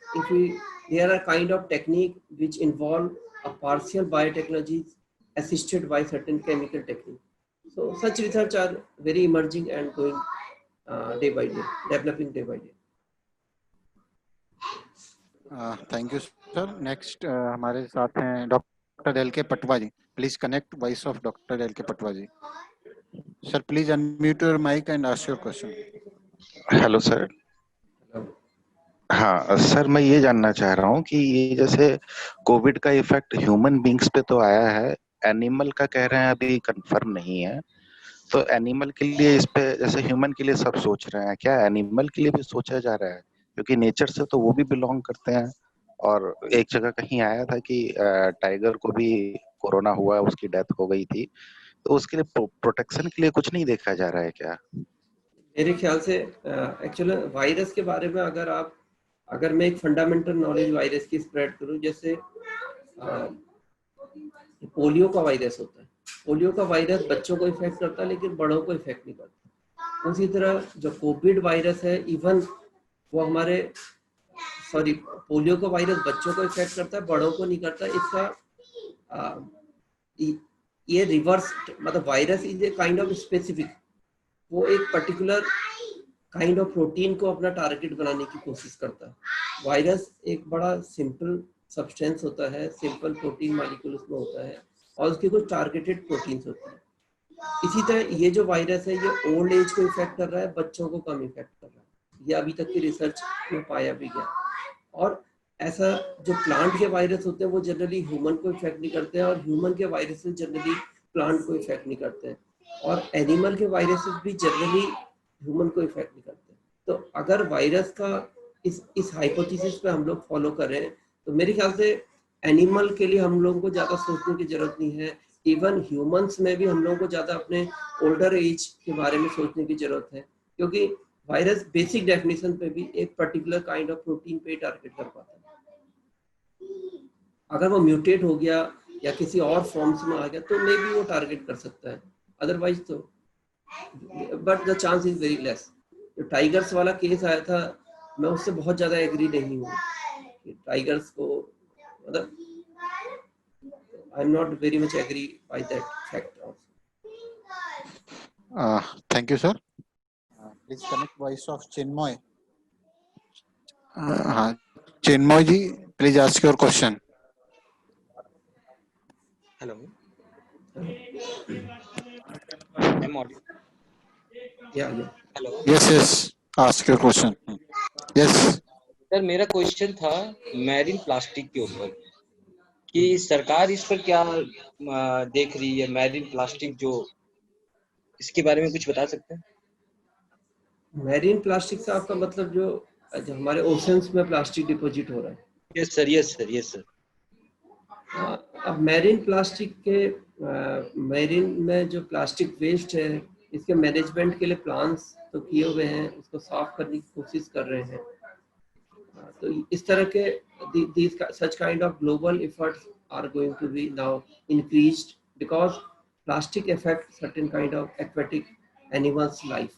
[SPEAKER 3] there are kind of technique which involve a partial biotechnologies assisted by certain chemical technique. So such research are very emerging and going day by day, developing day by day.
[SPEAKER 1] Thank you sir. Next हमारे साथ हैं doctor L K Patwa ji. Please connect voice of doctor L K Patwa ji. Sir please unmute your mic and ask your question.
[SPEAKER 6] Hello sir. हाँ sir, मैं ये जानना चाह रहा हूँ कि ये जैसे कोविड का इफेक्ट ह्यूमन बींग्स पे तो आया है, एनिमल का कह रहे हैं अभी कंफर्म नहीं है, तो एनिमल के लिए इस पे जैसे ह्यूमन के लिए सब सोच रहे हैं, क्या एनिमल के लिए भी सोचा जा रहा है? क्योंकि नेचर से तो वो भी बिलोंग करते हैं और एक जगह कहीं आया था कि टाइगर को भी कोरोना हुआ, उसकी डेथ हो गई थी, तो उसके लिए प्रोटेक्शन के लिए कुछ नहीं देखा जा रहा है क्या?
[SPEAKER 3] मेरे ख्याल से एक्चुअली वायरस के बारे में अगर मैं एक फंडामेंटल नॉलेज वायरस की स्प्रेड करूं, जैसे पोलियो का वायरस होता है, पोलियो का वायरस बच्चों को इफेक्ट करता है लेकिन बड़ों को इफेक्ट नहीं करता। उसी तरह जो कोविड वायरस है, इवन वो पोलियो का वायरस बच्चों को इफेक्ट करता है, बड़ों को नहीं करता। इसका ये रिवर्स, मतलब virus is a kind of specific, वो एक पर्टिकुलर काइंड ऑफ प्रोटीन को अपना टारगेट बनाने की कोशिश करता है। वायरस एक बड़ा सिंपल सब्सटेंस होता है, सिंपल प्रोटीन मॉलिक्यूल उसमें होता है और उसके कुछ टारगेटेड प्रोटीन्स होते हैं। इसी तरह ये जो वायरस है, ये ओल्ड एज को इफेक्ट कर रहा है, बच्चों को कम इफेक्ट कर रहा है, ये अभी तक की रिसर्च में पाया भी गया। और ऐसा जो प्लांट के वायरस होते हैं वो जनरली ह्यूमन को इफेक्ट नहीं करते हैं और ह्यूमन के वायरसेस जनरली प्लांट को इफेक्ट नहीं करते हैं और एनिमल के वायरसेस भी जनरली ह्यूमन को इफेक्ट नहीं करते। तो अगर वायरस का इस हाइपोथेसिस पे हम लोग फॉलो कर रहे हैं तो मेरे ख्याल से एनिमल के लिए हम लोगों को ज़्यादा सोचने की जरूरत नहीं है। इवन ह्यूमंस में भी हम लोगों को ज़्यादा अपने ओल्डर एज के बारे में सोचने की जरूरत है, क्योंकि वायरस बेसिक डेफिनेशन पे भी एक पर्टिकुलर काइंड ऑफ प्रोटीन पे टारगेट कर पाता है। अगर वो म्यूटेट हो गया या किसी और फॉर्म्स में आ गया तो मे बी वो टारगेट कर सकता है, अदरवाइज तो, but the chance is very less. जो टाइगर्स वाला केस आया था, मैं उससे बहुत ज्यादा एग्री नहीं हूँ कि टाइगर्स को, मतलब I am not very much agree by that fact also.
[SPEAKER 1] Thank you, sir. Please connect voice of Chinmoy. हाँ, Chinmoy ji, please ask your question.
[SPEAKER 7] Hello. I'm audible.
[SPEAKER 3] Yeah.
[SPEAKER 7] Hello.
[SPEAKER 1] Yes, ask your question. Yes.
[SPEAKER 7] Sir मेरा question था marine plastic के ऊपर कि सरकार इस पर क्या देख रही है, मैरीन प्लास्टिक जो, इसके बारे में कुछ बता सकते हैं?
[SPEAKER 3] मैरीन प्लास्टिक से आपका मतलब जो हमारे ओशंस में प्लास्टिक डिपॉजिट हो रहा है?
[SPEAKER 7] Yes sir, yes sir, yes sir.
[SPEAKER 3] अब मैरीन प्लास्टिक के मैरीन में जो प्लास्टिक वेस्ट है, इसके मैनेजमेंट के लिए प्लान्स तो किए हुए हैं, उसको साफ करने की कोशिश कर रहे हैं। तो इस तरह के such kind of global efforts are going to be now increased because plastic affects certain kind of aquatic animals life।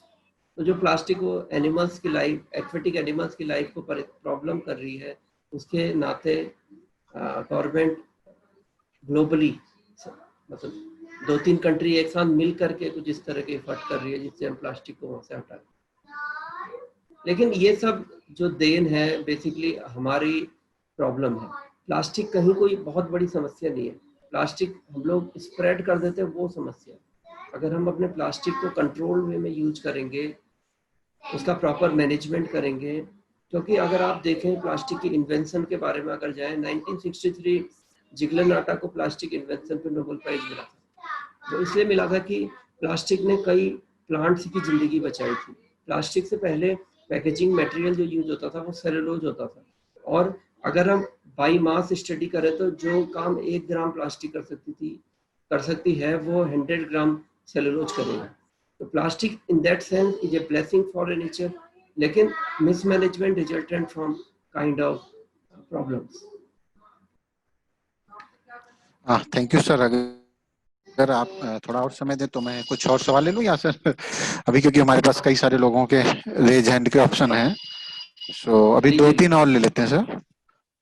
[SPEAKER 3] तो जो प्लास्टिक वो एनिमल्स की लाइफ, एक्वेटिक एनिमल्स की लाइफ को प्रॉब्लम कर रही है, उसके नाते गवर्नमेंट ग्लोबली, मतलब 2-3 कंट्री एक साथ मिल करके कुछ इस तरह के एफर्ट कर रही है जिससे हम प्लास्टिक को वहां से हटाएं। लेकिन ये सब जो देन है बेसिकली हमारी प्रॉब्लम है। प्लास्टिक कहीं कोई बहुत बड़ी समस्या नहीं है, प्लास्टिक हम लोग स्प्रेड कर देते हैं, वो समस्या। अगर हम अपने प्लास्टिक को कंट्रोल वे में यूज करेंगे, उसका प्रॉपर मैनेजमेंट करेंगे, क्योंकि अगर आप देखें प्लास्टिक की इन्वेंशन के बारे में अगर जाएं, 1963 जिगलर नाटा को प्लास्टिक इन्वेंशन पे नोबेल प्राइज मिला था। तो इसलिए मिला था कि प्लास्टिक ने कई प्लांट्स की जिंदगी बचाई थी। प्लास्टिक से पहले पैकेजिंग मटेरियल जो यूज होता था वो सेलुलोज होता था, और अगर हम बाई मास स्टडी करें तो जो काम 1 ग्राम प्लास्टिक कर सकती है वो 100 ग्राम सेलुलोज करेगा। तो plastic in that sense is a blessing for nature, लेकिन mismanagement resultant from kind of problems.
[SPEAKER 1] Thank you sir. अगर आप थोड़ा और समय दें तो मैं कुछ और सवाल ले लूं या सर अभी, क्योंकि हमारे पास कई सारे लोगों के रेज हैंड के ऑप्शन हैं, सो अभी 2-3 और ले लेते हैं सर।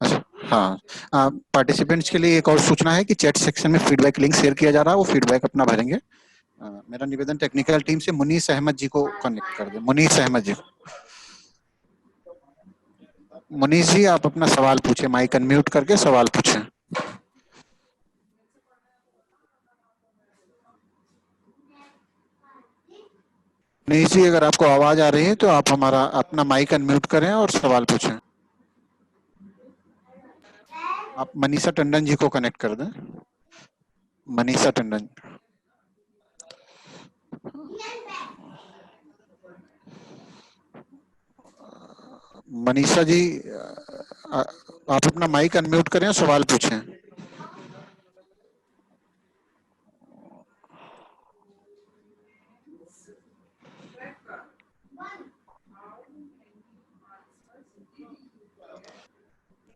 [SPEAKER 1] अच्छा, हाँ, पार्टिसिपेंट्स के लिए एक और सूचना है कि चैट सेक्शन में फीडबैक लिंक शेयर किया जा रहा है, वो फीडबैक अपना भरेंगे। मेरा निवेदन टेक्निकल टीम से मुनीस अहमद जी को कनेक्ट कर दें। मुनीस अहमद जी, मुनीस जी आप अपना सवाल पूछे, माइक अनम्यूट करके सवाल पूछें। मुनीस जी, अगर आपको आवाज आ रही है तो आप हमारा अपना माइक अनम्यूट करें और सवाल पूछें। आप मनीषा टंडन जी को कनेक्ट कर दें। मनीषा टंडन, मनीषा जी आप अपना माइक अनम्यूट करें और सवाल पूछें।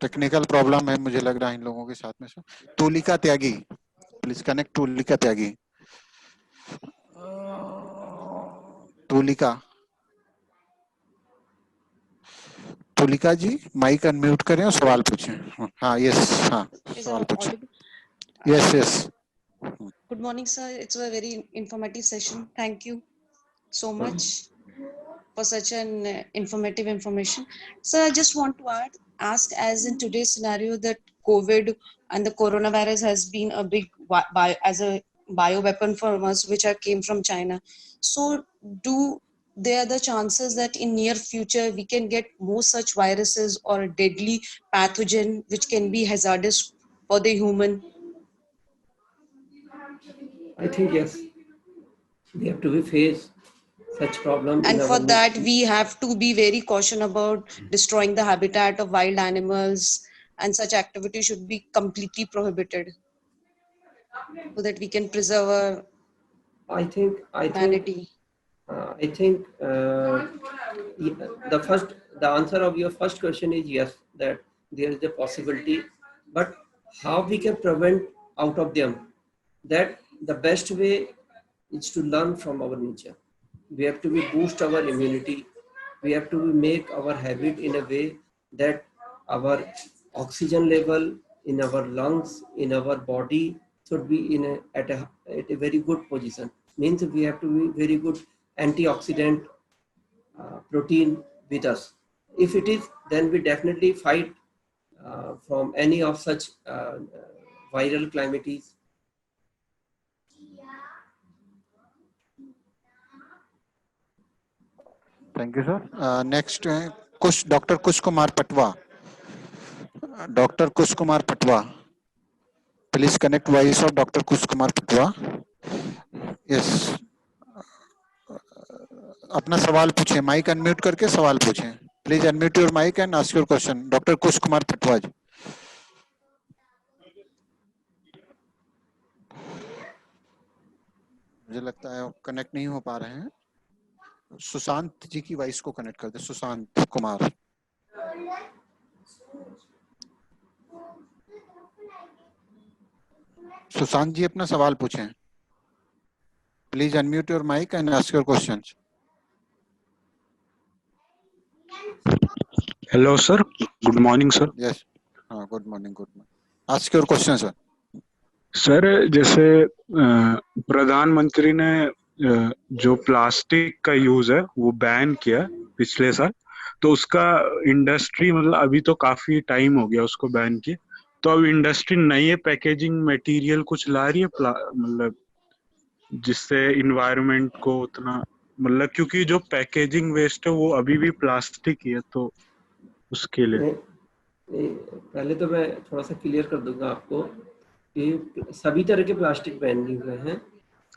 [SPEAKER 1] टेक्निकल प्रॉब्लम है मुझे लग रहा है इन लोगों के साथ में से। Tulika Tyagi, please connect Tulika Tyagi. Tulika, Tulika ji mic unmute करें और सवाल पूछें। हाँ, यस, हाँ सवाल पूछें। Yes yes.
[SPEAKER 8] Good morning, sir. It's a very informative session. Thank you so much for such an informative information. Sir, I just want to ask, as in today's scenario that COVID and the coronavirus has been a big as a bioweapon for us, which came from China. So do there are the chances that in near future we can get more such viruses or deadly pathogen which can be hazardous for the human?
[SPEAKER 3] I think yes, we have to face such problem.
[SPEAKER 8] And for that we have to be very cautious about destroying the habitat of wild animals, and such activity should be completely prohibited so that we can preserve our
[SPEAKER 3] I think
[SPEAKER 8] humanity.
[SPEAKER 3] I think the answer of your first question is yes, that there is a possibility, but how we can prevent out of them? That the best way is to learn from our nature. We have to boost our immunity. We have to make our habit in a way that our oxygen level in our lungs, in our body should be at a very good position. Means we have to be very good antioxidant protein with us. If it is, then we definitely fight from any of such viral calamities.
[SPEAKER 1] Thank you sir. Next Kush doctor Kush Kumar Patwa. Doctor Kush Kumar Patwa, please connect voice of doctor Kush Kumar Patwa. Yes, अपना सवाल पूछें, mic unmute करके सवाल पूछें. Please unmute your mic and ask your question. Doctor Kush Kumar Patwa ji. मुझे लगता है connect नहीं हो पा रहे हैं. सुशांत जी की वॉइस को कनेक्ट कर दे. सुशांत कुमार. सुशांत जी अपना सवाल पूछें. Please unmute your mic and ask your questions.
[SPEAKER 9] Hello sir, good morning sir.
[SPEAKER 1] Yes, हाँ, good morning. Good morning. Ask your question sir.
[SPEAKER 9] Sir, जैसे प्रधानमंत्री ने जो प्लास्टिक का यूज है वो बैन किया पिछले साल, तो उसका इंडस्ट्री मतलब अभी तो काफी टाइम हो गया उसको बैन किए, तो अब इंडस्ट्री नई पैकेजिंग मटेरियल कुछ ला रही है मतलब जिससे इन्वायरमेंट को उतना मतलब, क्योंकि जो पैकेजिंग वेस्ट है वो अभी भी प्लास्टिक ही है, तो उसके लिए
[SPEAKER 3] पहले तो मैं थोड़ा सा क्लियर कर दूंगा आपको कि सभी तरह के प्लास्टिक बैन किए हुए हैं.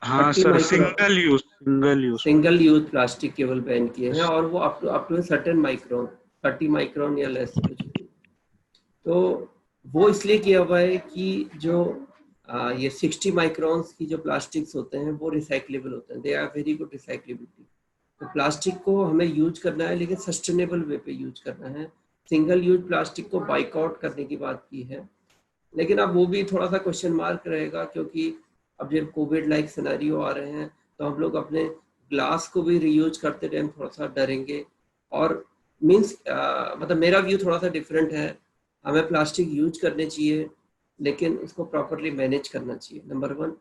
[SPEAKER 9] हाँ सर, सिंगल यूज
[SPEAKER 3] प्लास्टिक केवल बैन किए हैं, और वो up to certain micron, 30 micron या लेस कुछ. तो वो इसलिए किया हुआ है कि जो ये 60 माइक्रोन्स की जो प्लास्टिक्स होते हैं वो रिसाइक्लेबल होते हैं. They are very good recyclability. तो प्लास्टिक को हमें यूज करना है, लेकिन सस्टेनेबल वे पे यूज करना है. सिंगल यूज प्लास्टिक को बाइकआउट करने की बात की है, लेकिन अब वो भी थोड़ा सा क्वेश्चन मार्क रहेगा, क्योंकि अब जब कोविड लाइक सिनेरियो आ रहे हैं तो हम लोग अपने ग्लास को भी रीयूज करते टाइम थोड़ा सा डरेंगे. और मीन्स मतलब मेरा व्यू थोड़ा सा डिफरेंट है. हमें प्लास्टिक यूज करने चाहिए, लेकिन उसको प्रॉपरली मैनेज करना चाहिए, नंबर 1.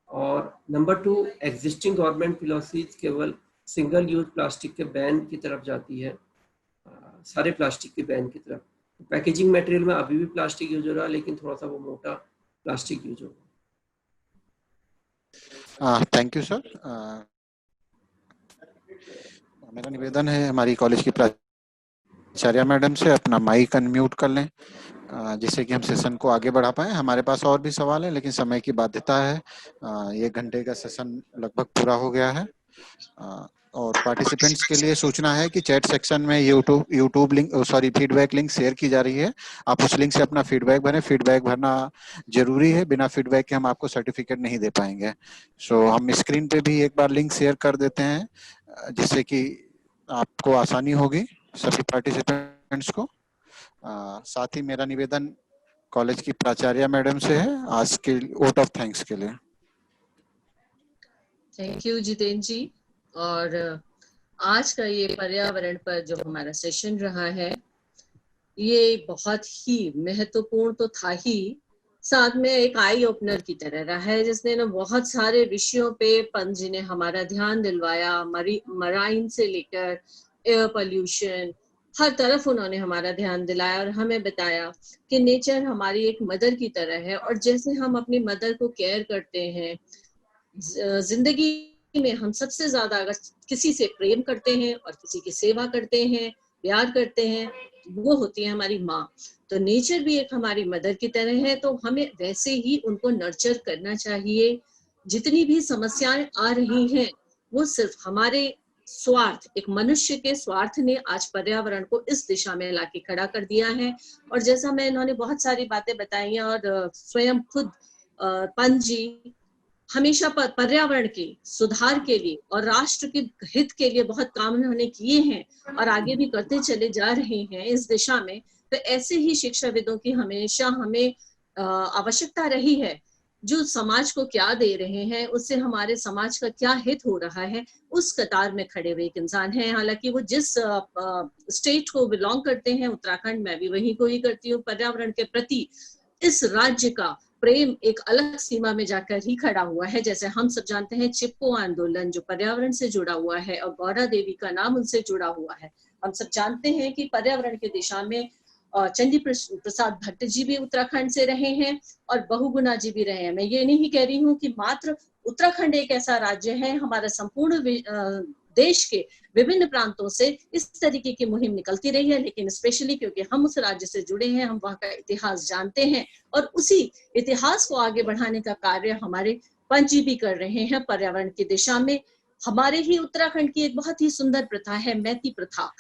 [SPEAKER 3] और नंबर 2, एग्जिस्टिंग गवर्नमेंट फिलोसफीज केवल सिंगल यूज प्लास्टिक के बैन की तरफ जाती है, सारे प्लास्टिक के बैन की तरफ. पैकेजिंग मटेरियल में अभी भी प्लास्टिक यूज हो रहा है, लेकिन थोड़ा सा वो मोटा प्लास्टिक यूज होगा.
[SPEAKER 1] Thank you sir. मेरा निवेदन है हमारी कॉलेज की प्राचार्य मैडम से अपना माइक अनम्यूट कर लें, जिससे कि हम सेशन को आगे बढ़ा पाए. हमारे पास और भी सवाल है, लेकिन समय की बाध्यता है. 1 घंटे का सेशन लगभग पूरा हो गया है. और पार्टिसिपेंट्स के लिए सूचना है कि चैट सेक्शन में YouTube link feedback link share की जा रही है. आप उस लिंक से अपना फीडबैक भरें. फीडबैक भरना जरूरी है, बिना फीडबैक के हम आपको सर्टिफिकेट नहीं दे पाएंगे. सो हम स्क्रीन पे भी एक बार लिंक शेयर कर देते हैं, जिससे कि आपको आसानी होगी सभी पार्टिसिपेंट्स को. साथ ही मेरा निवेदन कॉलेज की प्राचार्य मैडम से है आज के वोट ऑफ थैंक्स के लिए.
[SPEAKER 2] थैंक यू जितेंद्र जी. और आज का ये पर्यावरण पर जो हमारा सेशन रहा है, ये बहुत ही महत्वपूर्ण तो था ही, साथ में एक आई ओपनर की तरह रहा है, जिसने ना बहुत सारे विषयों पे पंत जी ने हमारा ध्यान दिलवाया. मराइन से लेकर एयर पोल्यूशन, हर तरफ उन्होंने हमारा ध्यान दिलाया और हमें बताया कि नेचर हमारी एक मदर की तरह है, और जैसे हम अपनी मदर को केयर करते हैं, जिंदगी में हम सबसे ज्यादा अगर किसी से प्रेम करते हैं और किसी की सेवा करते हैं, प्यार करते हैं, वो होती है हमारी माँ. तो नेचर भी एक हमारी मदर की तरह है, तो हमें वैसे ही उनको नर्चर करना चाहिए. जितनी भी समस्याएं आ रही हैं, वो सिर्फ हमारे स्वार्थ, एक मनुष्य के स्वार्थ ने आज पर्यावरण को इस दिशा में लाके खड़ा कर दिया है. और जैसा मैं इन्होंने बहुत सारी बातें बताई हैं, और स्वयं खुद पंत जी हमेशा पर्यावरण के सुधार के लिए और राष्ट्र के हित के लिए बहुत काम उन्होंने किए हैं और आगे भी करते चले जा रहे हैं इस दिशा में, तो ऐसे ही शिक्षाविदों की हमेशा हमें आवश्यकता रही है, जो समाज को क्या दे रहे हैं, उससे हमारे समाज का क्या हित हो रहा है, उस कतार में खड़े हुए एक इंसान हैं। हालांकि वो जिस स्टेट को बिलोंग करते हैं, उत्तराखंड, मैं भी वही को ही करती हूँ, पर्यावरण के प्रति इस राज्य का प्रेम एक अलग सीमा में जाकर ही खड़ा हुआ है। जैसे हम सब जानते हैं चिपको आंदोलन जो पर्यावरण से जुड़ा हुआ है और गौरा देवी का नाम उनसे जुड़ा हुआ है। हम सब जानते हैं कि पर्यावरण की दिशा में चंडी प्रसाद भट्ट जी भी उत्तराखंड से रहे हैं और बहुगुणा जी भी रहे हैं। मैं ये नहीं कह रही हूँ कि मात्र उत्तराखंड एक ऐसा राज्य है, हमारा संपूर्ण देश के विभिन्न प्रांतों से इस तरीके की मुहिम निकलती रही है, लेकिन स्पेशली क्योंकि हम उस राज्य से जुड़े हैं, हम वहाँ का इतिहास जानते हैं और उसी इतिहास को आगे बढ़ाने का कार्य हमारे पंच जी भी कर रहे हैं पर्यावरण की दिशा में। हमारे ही उत्तराखंड की एक बहुत ही सुंदर प्रथा है मैती प्रथा।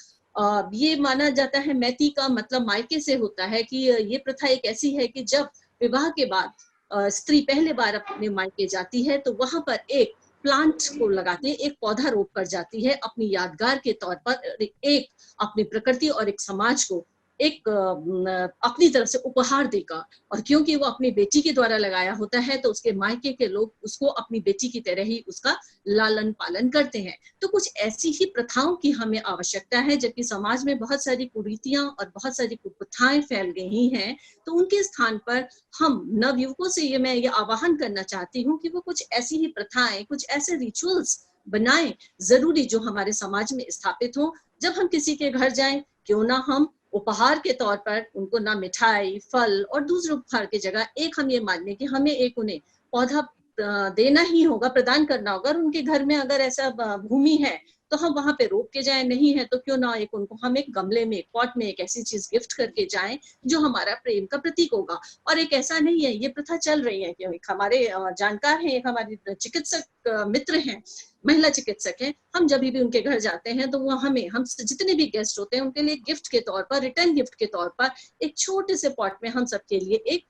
[SPEAKER 2] ये माना जाता है मैती का मतलब मायके से होता है कि ये प्रथा एक ऐसी है कि जब विवाह के बाद स्त्री पहले बार अपने मायके जाती है तो वहां पर एक प्लांट को लगाते हैं, एक पौधा रोप कर जाती है अपनी यादगार के तौर पर, एक अपनी प्रकृति और एक समाज को एक अपनी तरफ से उपहार देगा। और क्योंकि वो अपनी बेटी के द्वारा लगाया होता है तो उसके मायके के लोग उसको अपनी बेटी की तरह ही उसका लालन पालन करते हैं। तो कुछ ऐसी ही प्रथाओं की हमें आवश्यकता है, जबकि समाज में बहुत सारी कुरीतियां और बहुत सारी कुप्रथाएं फैल गई हैं, तो उनके स्थान पर हम नवयुवकों से मैं ये आह्वान करना चाहती हूँ कि वो कुछ ऐसी ही प्रथाएं, कुछ ऐसे रिचुअल्स बनाएं जरूरी जो हमारे समाज में स्थापित हो। जब हम किसी के घर जाएं, क्यों ना हम उपहार के तौर पर उनको ना मिठाई, फल और दूसरे उपहार की जगह एक हम ये मान लें कि हमें एक उन्हें पौधा देना ही होगा, प्रदान करना होगा। और उनके घर में अगर ऐसा भूमि है तो हम वहां पे रोक के जाएं, नहीं है तो क्यों ना एक उनको हम एक गमले में, एक पॉट में एक ऐसी चीज गिफ्ट करके जाएं जो हमारा प्रेम का प्रतीक होगा। और एक ऐसा नहीं है, ये प्रथा चल रही है कि हमारे जानकार हैं, एक हमारे चिकित्सक मित्र हैं, महिला चिकित्सक हैं, हम जब भी उनके घर जाते हैं तो वो हमें, हम जितने भी गेस्ट होते हैं उनके लिए गिफ्ट के तौर पर, रिटर्न गिफ्ट के तौर पर एक छोटे से पॉट में हम सबके लिए एक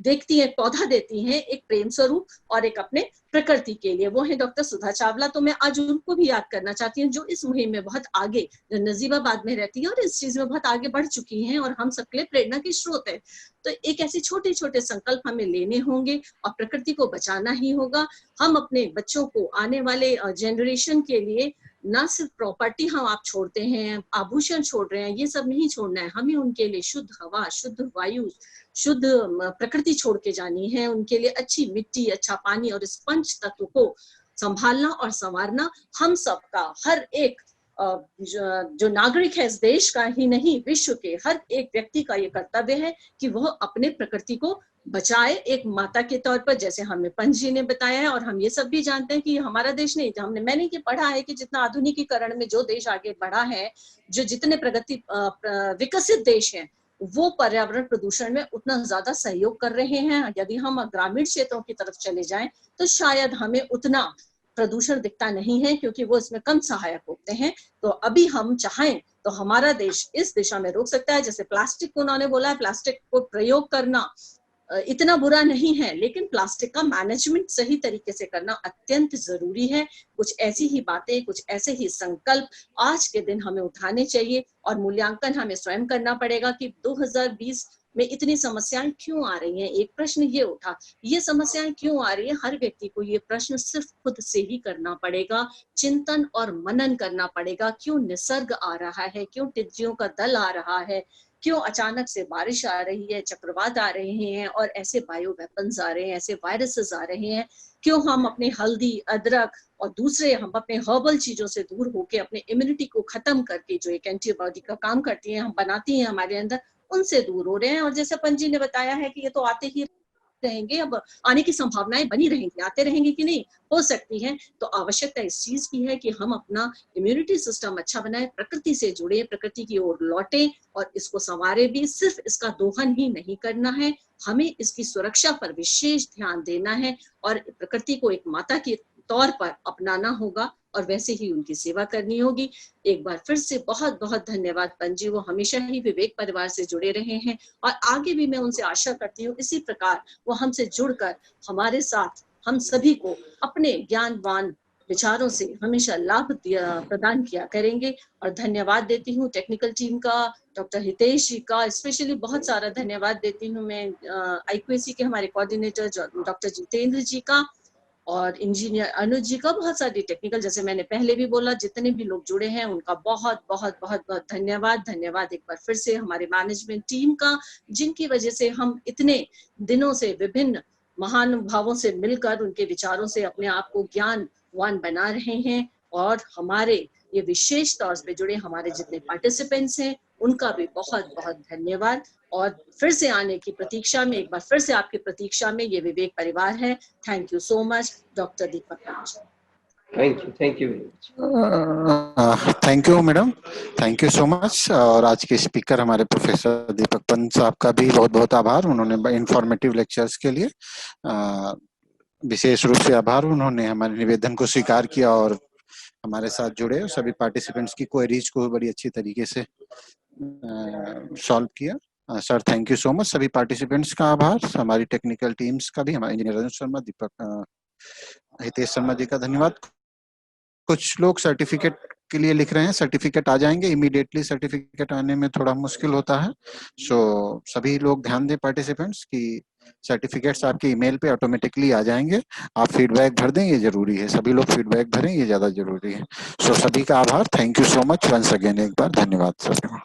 [SPEAKER 2] देखती है पौधा देती हैं, एक प्रेम स्वरूप और एक अपने प्रकृति के लिए। वो है डॉक्टर सुधा चावला। तो मैं आज उनको भी याद करना चाहती हूँ जो इस मुहिम में बहुत आगे, जो नजीबाबाद में रहती है और इस चीज में बहुत आगे बढ़ चुकी हैं और हम सबके लिए प्रेरणा की स्रोत है। तो एक ऐसे छोटे छोटे संकल्प हमें लेने होंगे और प्रकृति को बचाना ही होगा। हम अपने बच्चों को, आने वाले जनरेशन के लिए ना सिर्फ प्रॉपर्टी हम आप छोड़ते हैं, आभूषण छोड़ रहे हैं, ये सब नहीं छोड़ना है, हमें उनके लिए शुद्ध हवा, शुद्ध वायु, शुद्ध प्रकृति छोड़ के जानी है। उनके लिए अच्छी मिट्टी, अच्छा पानी और इस पंच तत्व को संभालना और संवारना हम सबका, हर एक जो नागरिक है इस देश का ही नहीं, विश्व के हर एक व्यक्ति का ये कर्तव्य है कि वह अपने प्रकृति को बचाए एक माता के तौर पर, जैसे हमें पंच जी ने बताया है। और हम ये सब भी जानते हैं कि हमारा देश नहीं, मैंने ये पढ़ा है कि जितना आधुनिकीकरण में जो देश आगे बढ़ा है, जो जितने प्रगति विकसित देश हैं, वो पर्यावरण प्रदूषण में उतना ज्यादा सहयोग कर रहे हैं। यदि हम ग्रामीण क्षेत्रों की तरफ चले जाएं तो शायद हमें उतना प्रदूषण दिखता नहीं है, क्योंकि वो इसमें कम सहायक होते हैं। तो अभी हम चाहें तो हमारा देश इस दिशा में रोक सकता है। जैसे प्लास्टिक को उन्होंने बोला है, प्लास्टिक को प्रयोग करना इतना बुरा नहीं है, लेकिन प्लास्टिक का मैनेजमेंट सही तरीके से करना अत्यंत जरूरी है। कुछ ऐसी ही बातें, कुछ ऐसे ही संकल्प आज के दिन हमें उठाने चाहिए और मूल्यांकन हमें स्वयं करना पड़ेगा कि 2020 में इतनी समस्याएं क्यों आ रही हैं। एक प्रश्न ये उठा, ये समस्याएं क्यों आ रही है, हर व्यक्ति को ये प्रश्न सिर्फ खुद से ही करना पड़ेगा, चिंतन और मनन करना पड़ेगा। क्यों निसर्ग आ रहा है, क्यों टिड्डियों का दल आ रहा है, क्यों अचानक से बारिश आ रही है, चक्रवात आ रहे हैं और ऐसे बायो वेपन्स आ रहे हैं, ऐसे वायरसेस आ रहे हैं। क्यों हम अपने हल्दी, अदरक और दूसरे हम अपने हर्बल चीजों से दूर होकर अपने इम्यूनिटी को खत्म करके, जो एक एंटीबॉडी का काम करती है, हम बनाती हैं हमारे अंदर, उनसे दूर हो रहे हैं। और जैसे पंच जी ने बताया है कि ये तो आते ही रहेंगे, अब आने की संभावनाएं बनी रहेंगी, आते रहेंगे कि नहीं, हो सकती है। तो आवश्यकता इस चीज की है कि हम अपना इम्यूनिटी सिस्टम अच्छा बनाए, प्रकृति से जुड़े, प्रकृति की ओर लौटे और इसको संवारे भी। सिर्फ इसका दोहन ही नहीं करना है, हमें इसकी सुरक्षा पर विशेष ध्यान देना है और प्रकृति को एक माता की तौर पर अपनाना होगा और वैसे ही उनकी सेवा करनी होगी। एक बार फिर से बहुत बहुत धन्यवाद पंजी, वो हमेशा ही विवेक परिवार से जुड़े रहे हैं और आगे भी मैं उनसे आशा करती हूँ इसी प्रकार वो हमसे जुड़कर हमारे साथ हम सभी को अपने ज्ञानवान विचारों से हमेशा लाभ प्रदान किया करेंगे। और धन्यवाद देती हूँ टेक्निकल टीम का, डॉक्टर हितेश जी का स्पेशली बहुत सारा धन्यवाद देती हूँ मैं, IQAC के हमारे कोऑर्डिनेटर डॉक्टर जितेंद्र जी का और इंजीनियर अनुज जी का, बहुत सारी टेक्निकल, जैसे मैंने पहले भी बोला, जितने भी लोग जुड़े हैं उनका बहुत बहुत बहुत बहुत धन्यवाद एक बार फिर से हमारे मैनेजमेंट टीम का, जिनकी वजह से हम इतने दिनों से विभिन्न महानुभावों से मिलकर उनके विचारों से अपने आप को ज्ञानवान बना रहे हैं। और हमारे ये विशेष तौर पे जुड़े हमारे जितने पार्टिसिपेंट्स हैं उनका भी बहुत बहुत धन्यवाद। और फिर से आने की प्रतीक्षा में, एक बार फिर से आपकी प्रतीक्षा में ये विवेक परिवार है। Thank you so much doctor Deepak Raj.
[SPEAKER 3] Thank you very much.
[SPEAKER 1] Thank you madam, thank you so much. और आज के स्पीकर हमारे प्रोफेसर दीपक पंत साहब का भी बहुत बहुत आभार, उन्होंने इंफॉर्मेटिव लेक्चर्स के लिए विशेष रूप से आभार, उन्होंने हमारे निवेदन को स्वीकार किया और हमारे साथ जुड़े, सभी पार्टिसिपेंट्स की क्वेरीज को बड़ी अच्छी तरीके से सॉल्व किया। Sir thank you so much. सभी पार्टिसिपेंट्स का आभार, हमारी टेक्निकल टीम्स का भी, हमारे इंजीनियर अनुज शर्मा, दीपक हितेश शर्मा जी का धन्यवाद। कुछ लोग सर्टिफिकेट के लिए लिख रहे हैं, सर्टिफिकेट आ जाएंगे इमीडिएटली, सर्टिफिकेट आने में थोड़ा मुश्किल होता है। सो सभी लोग ध्यान दें पार्टिसिपेंट्स कि सर्टिफिकेट्स आपके ईमेल पे ऑटोमेटिकली आ जाएंगे। आप फीडबैक भर दें, ये जरूरी है, सभी लोग फीडबैक भरें, ये ज्यादा जरूरी है। सो सभी का आभार, thank you so much once again, एक बार धन्यवाद सर।